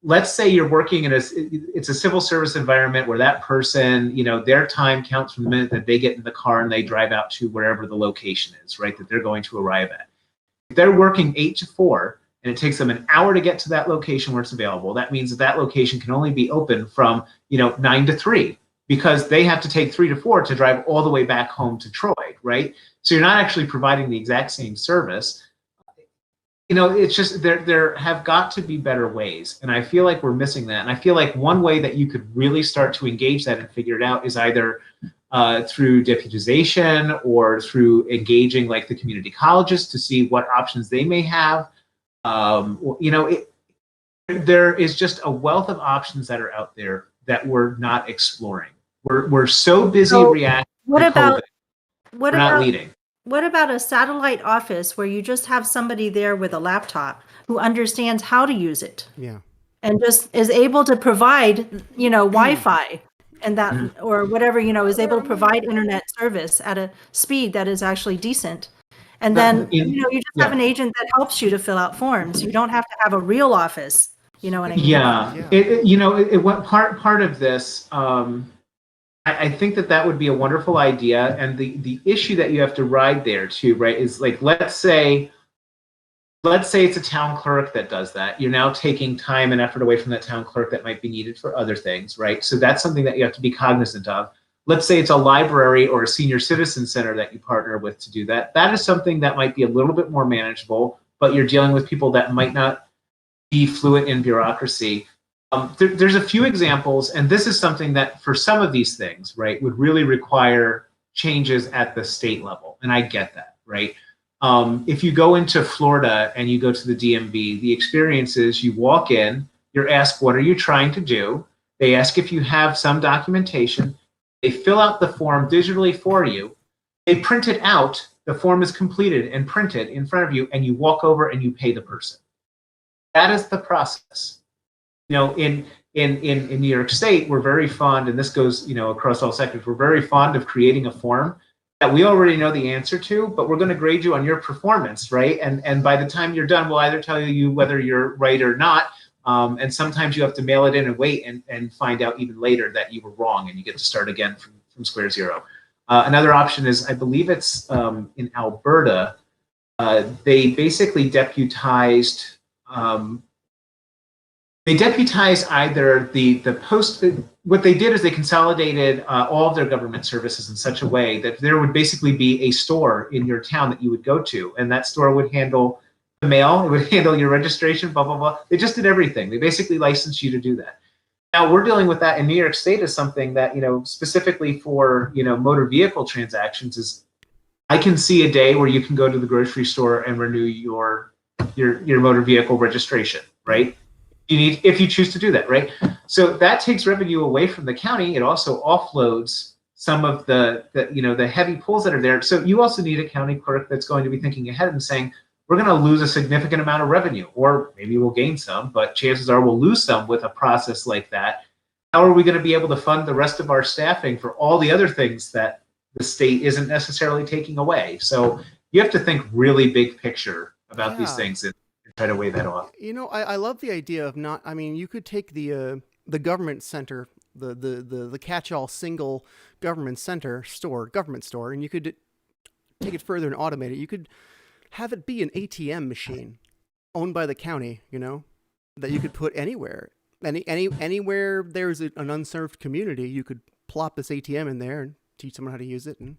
Let's say you're working it's a civil service environment where that person, their time counts from the minute that they get in the car and they drive out to wherever the location is, right, that they're going to arrive at. If they're working 8 to 4, and it takes them an hour to get to that location where it's available, that means that location can only be open from 9 to 3, because they have to take 3 to 4 to drive all the way back home to Troy, right? So you're not actually providing the exact same service. it's just there have got to be better ways, and I feel like we're missing that. And I feel like one way that you could really start to engage that and figure it out is either through deputization or through engaging like the community colleges to see what options they may have. There is just a wealth of options that are out there that we're not exploring. We're so busy reacting to COVID. We're not leading. What about a satellite office where you just have somebody there with a laptop who understands how to use it? Yeah. And just is able to provide, Wi-Fi and that, or whatever, is able to provide internet service at a speed that is actually decent. And then, you just have an agent that helps you to fill out forms. You don't have to have a real office. You know what I mean? Yeah. Part of this, I think that would be a wonderful idea. And the issue that you have to ride there too, right, is like, let's say it's a town clerk that does that. You're now taking time and effort away from that town clerk that might be needed for other things, right? So that's something that you have to be cognizant of. Let's say it's a library or a senior citizen center that you partner with to do that. That is something that might be a little bit more manageable, but you're dealing with people that might not be fluent in bureaucracy. There's a few examples, and this is something that for some of these things, right, would really require changes at the state level. And I get that, right? If you go into Florida and you go to the DMV, the experience is you walk in, you're asked, what are you trying to do? They ask if you have some documentation. They fill out the form digitally for you. They print it out. The form is completed and printed in front of you, and you walk over and you pay the person. That is the process. In New York State, we're very fond, and this goes, across all sectors, we're very fond of creating a form that we already know the answer to, but we're going to grade you on your performance, right? And by the time you're done, we'll either tell you whether you're right or not, and sometimes you have to mail it in and wait and find out even later that you were wrong, and you get to start again from square zero. Another option is, I believe it's in Alberta, they basically deputized. They deputized either the post. What they did is they consolidated all of their government services in such a way that there would basically be a store in your town that you would go to, and that store would handle the mail, it would handle your registration, blah blah blah. They just did everything. They basically licensed you to do that. Now we're dealing with that in New York State as something that specifically for motor vehicle transactions is. I can see a day where you can go to the grocery store and renew your motor vehicle registration, right? If you choose to do that, right? So that takes revenue away from the county. It also offloads some of the heavy pulls that are there. So you also need a county clerk that's going to be thinking ahead and saying, we're going to lose a significant amount of revenue, or maybe we'll gain some, but chances are we'll lose some with a process like that. How are we going to be able to fund the rest of our staffing for all the other things that the state isn't necessarily taking away? So you have to think really big picture about these things and try to weigh that off. I love the idea of not. I mean, you could take the government center, the catch-all single government store, and you could take it further and automate it. You could have it be an ATM machine owned by the county, that you could put anywhere. Anywhere there's an unserved community, you could plop this ATM in there and teach someone how to use it. And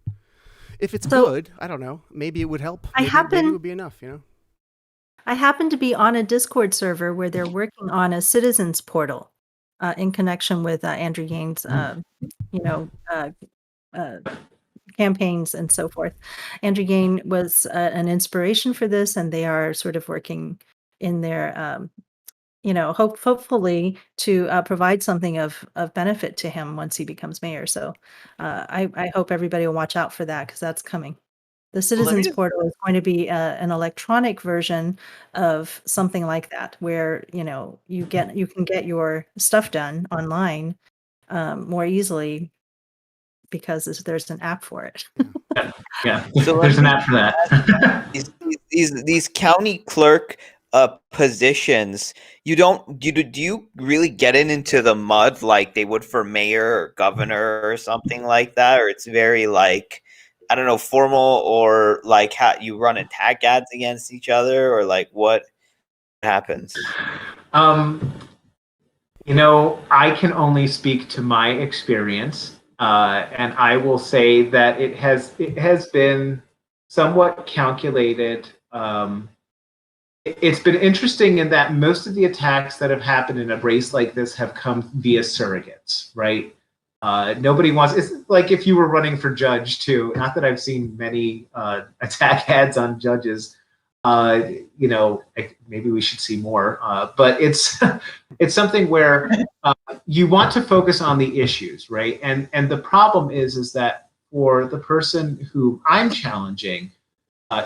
if it's good, I don't know, maybe it would help. Maybe it would be enough, I happen to be on a Discord server where they're working on a citizens portal in connection with Andrew Yang's, campaigns and so forth. Andrew Yang was an inspiration for this, and they are sort of working in their, hopefully to provide something of benefit to him once he becomes mayor. So I hope everybody will watch out for that, because that's coming. The citizens portal is going to be an electronic version of something like that, where you can get your stuff done online more easily because there's an app for it. Yeah. So there's an app for that. these county clerk positions, do you really get into the mud like they would for mayor or governor or something like that, or it's very like, I don't know, formal, or like how you run attack ads against each other, or like what happens? I can only speak to my experience, and I will say that it has been somewhat calculated it's been interesting in that most of the attacks that have happened in a race like this have come via surrogates, right? Nobody wants, it's like if you were running for judge too, not that I've seen many attack ads on judges, you know, maybe we should see more, but it's it's something where you want to focus on the issues, right? And the problem is that for the person who I'm challenging,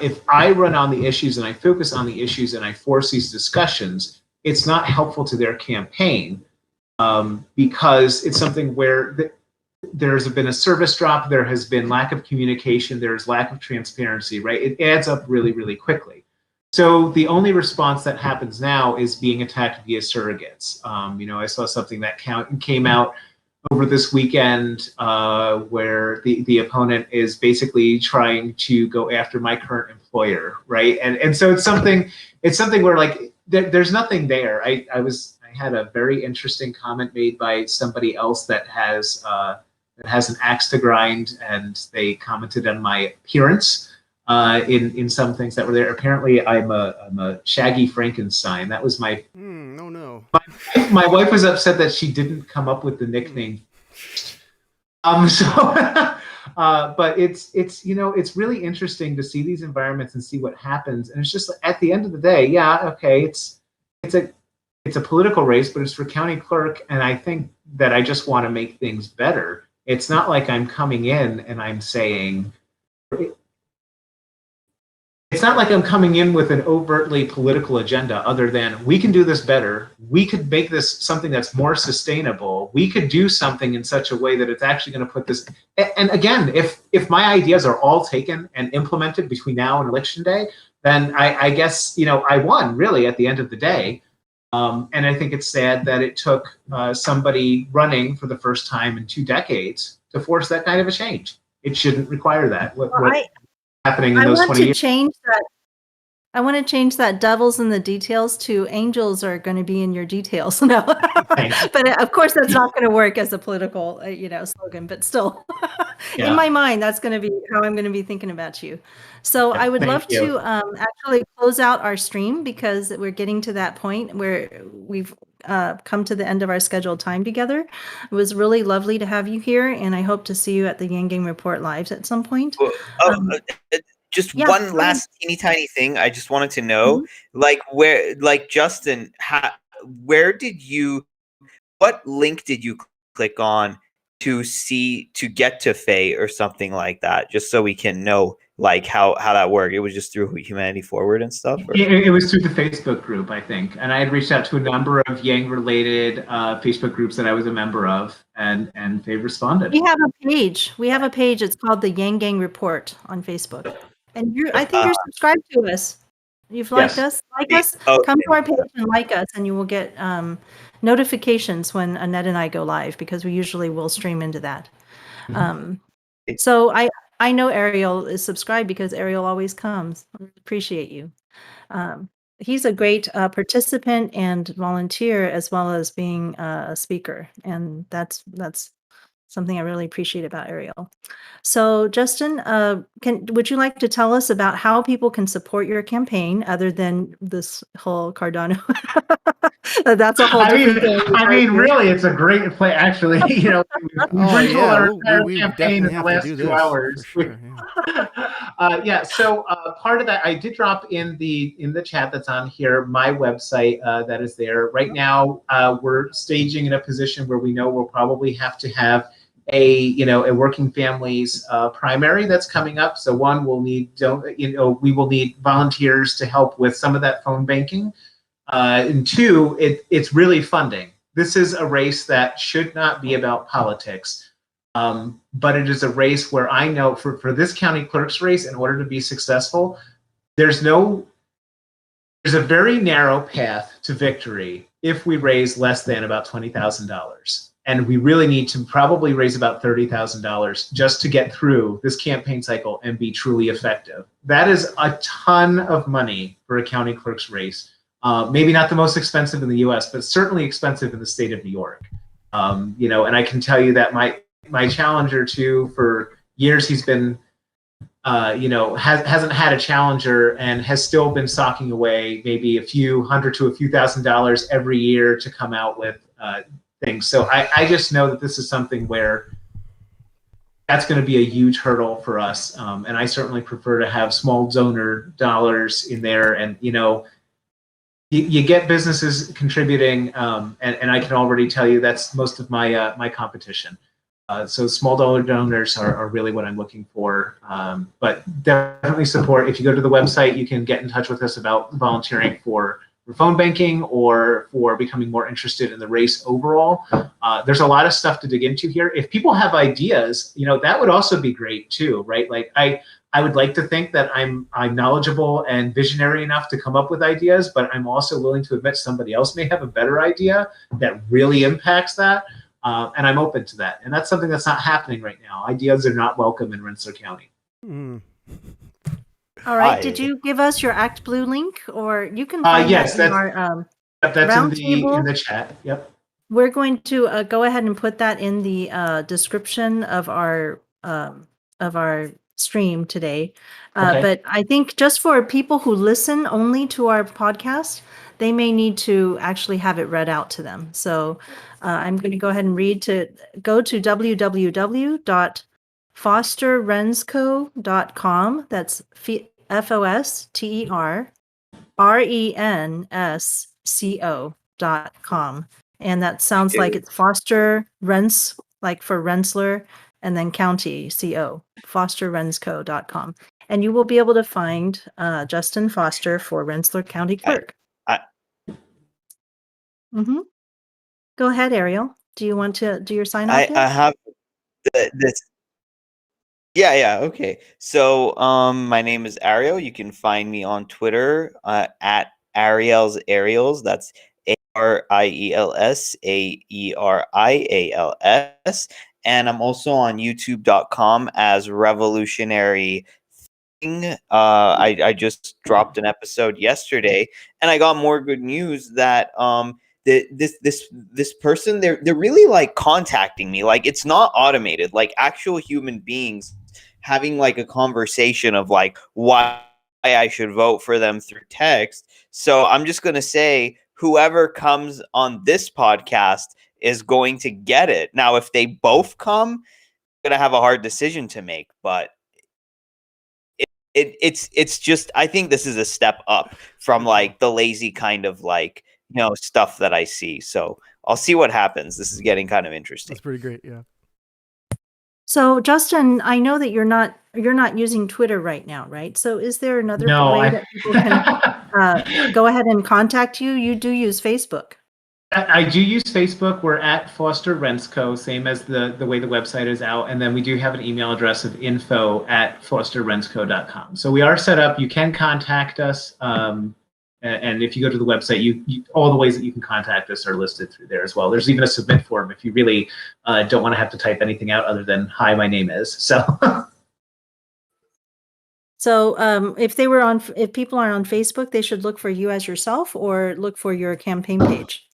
if I run on the issues and I focus on the issues and I force these discussions, it's not helpful to their campaign because it's something where there's been a service drop, there has been lack of communication, there's lack of transparency, right? It adds up really, really quickly. So the only response that happens now is being attacked via surrogates. You know, I saw something that came out over this weekend where the opponent is basically trying to go after my current employer, right? And so it's something where like there's nothing there. I had a very interesting comment made by somebody else that has an axe to grind, and they commented on my appearance in some things that were there. Apparently, I'm a shaggy Frankenstein. That was my. No. My wife was upset that she didn't come up with the nickname. But it's you know, it's really interesting to see these environments and see what happens. And it's just at the end of the day, yeah, okay, it's a political race, but it's for county clerk, and I think that I just want to make things better. It's not like I'm coming in and I'm saying. It's not like I'm coming in with an overtly political agenda other than we can do this better. We could make this something that's more sustainable. We could do something in such a way that it's actually going to put this. And again, if my ideas are all taken and implemented between now and election day, then I guess, you know, I won really at the end of the day. And I think it's sad that it took somebody running for the first time in 2 decades to force that kind of a change. It shouldn't require that. Happening in those 20 years. I want to change that devils in the details to angels are going to be in your details. No, but of course that's not going to work as a political, slogan, but still in my mind, that's going to be how I'm going to be thinking about you. So I would love to actually close out our stream because we're getting to that point where we've come to the end of our scheduled time together. It was really lovely to have you here, and I hope to see you at the Yang Report Lives at some point. Just one last teeny tiny thing I just wanted to know, Justin, what link did you click on to get to Faye or something like that, just so we can know how that worked? It was just through Humanity Forward and stuff? It was through the Facebook group, I think. And I had reached out to a number of Yang-related Facebook groups that I was a member of, and they responded. We have a page. It's called the Yanggang Report on Facebook. And I think you're subscribed to us. You've liked us. Like us, come to our page and like us, and you will get notifications when Annette and I go live, because we usually will stream into that. So I know Ariel is subscribed because Ariel always comes. I appreciate you. He's a great participant and volunteer, as well as being a speaker, and that's something I really appreciate about Ariel. So Justin, would you like to tell us about how people can support your campaign other than this whole Cardano? That's a whole different thing. I mean, really, it's a great play. Actually, we've our campaign in the last 2 hours. Sure, So part of that, I did drop in the chat that's on here my website that is there right now. We're staging in a position where we know we'll probably have to have a working families primary that's coming up. So one, we will need volunteers to help with some of that phone banking, and 2, it's really funding. This is a race that should not be about politics, but it is a race where I know for this county clerk's race, in order to be successful, there's a very narrow path to victory if we raise less than about $20,000. And we really need to probably raise about $30,000 just to get through this campaign cycle and be truly effective. That is a ton of money for a county clerk's race. Maybe not the most expensive in the U.S., but certainly expensive in the state of New York. And I can tell you that my challenger too, for years he's been hasn't had a challenger and has still been socking away maybe a few $100 to a few $1,000s every year to come out with things. So I just know that this is something where that's going to be a huge hurdle for us. And I certainly prefer to have small donor dollars in there. And, you get businesses contributing, and I can already tell you that's most of my my competition. So small dollar donors are really what I'm looking for. But definitely support. If you go to the website, you can get in touch with us about volunteering for phone banking or for becoming more interested in the race overall. There's a lot of stuff to dig into here. If people have ideas, that would also be great too, right? Like I would like to think that I'm knowledgeable and visionary enough to come up with ideas, but I'm also willing to admit somebody else may have a better idea that really impacts that. And I'm open to that. And that's something that's not happening right now. Ideas are not welcome in Rensselaer County. All right. Did you give us your Act Blue link, or you can find yes, that in our that's in the chat. Yep. We're going to go ahead and put that in the description of our stream today. Okay. But I think just for people who listen only to our podcast, they may need to actually have it read out to them. So I'm going to go ahead and go to www.fosterrensco.com. That's FOSTERRENSCO.com. And that sounds like it's Foster Rents, like for Rensselaer, and then county, CO, fosterrensco.com. And you will be able to find Justin Foster for Rensselaer County Clerk. Go ahead, Ariel. Do you want to do your sign off? I have this. Yeah, okay. So my name is Ariel. You can find me on Twitter at Ariels. That's ARIELSAERIALS. And I'm also on youtube.com as Revolutionary Thing. I just dropped an episode yesterday, and I got more good news that this person, they're really like contacting me. Like, it's not automated, like actual human beings having like a conversation of like why I should vote for them through text. So I'm just going to say whoever comes on this podcast is going to get it. Now, if they both come, I'm going to have a hard decision to make, but it's just, I think this is a step up from like the lazy kind of like, stuff that I see. So I'll see what happens. This is getting kind of interesting. That's pretty great. Yeah. So Justin, I know that you're not using Twitter right now, right? So is there another way that people can go ahead and contact you? You do use Facebook. I do use Facebook. We're at Foster Rensco, same as the way the website is out. And then we do have an email address of info@fosterrensco.com. So we are set up. You can contact us. And if you go to the website, you all the ways that you can contact us are listed through there as well. There's even a submit form if you really don't want to have to type anything out other than "Hi, my name is." So, if people are on Facebook, they should look for you as yourself or look for your campaign page.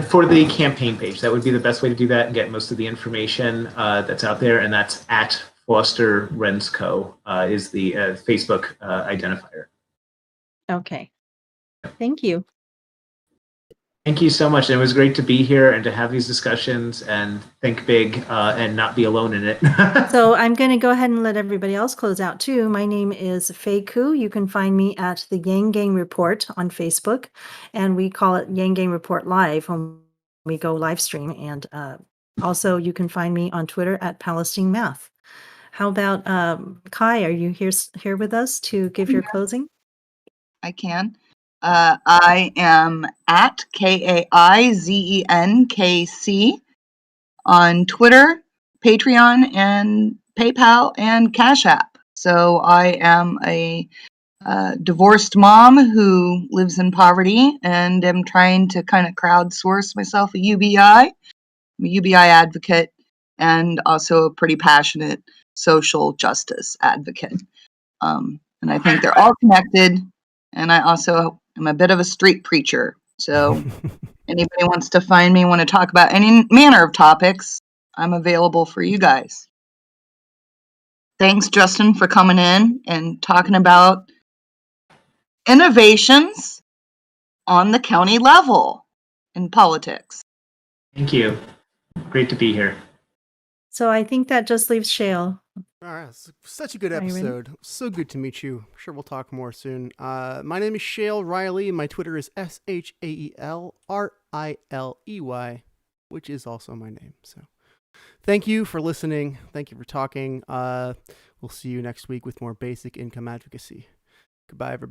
For the campaign page, that would be the best way to do that and get most of the information that's out there. And that's at Foster Rensco is the Facebook identifier. Okay. Thank you. Thank you so much. It was great to be here and to have these discussions and think big and not be alone in it. So I'm going to go ahead and let everybody else close out too. My name is Fei Ku. You can find me at the Yanggang Report on Facebook, and we call it Yanggang Report Live when we go live stream. And also you can find me on Twitter at Palestine Math. How about Kai? Are you here with us to give your closing? I can. I am at KAIZENKC on Twitter, Patreon, and PayPal, and Cash App. So I am a divorced mom who lives in poverty and am trying to kind of crowdsource myself a UBI. I'm a UBI advocate and also a pretty passionate social justice advocate. And I think they're all connected. And I also am a bit of a street preacher. So anybody wants to find me, want to talk about any manner of topics, I'm available for you guys. thanks, Justin, for coming in and talking about innovations on the county level in politics. Thank you. Great to be here. So I think that just leaves Shale. All right, such a good Are you ready? episode. So good to meet you. I'm sure we'll talk more soon. My name is Shale Riley, and my Twitter is SHAELRILEY, which is also my name. So thank you for listening. Thank you for talking. We'll see you next week with more basic income advocacy. Goodbye, everybody.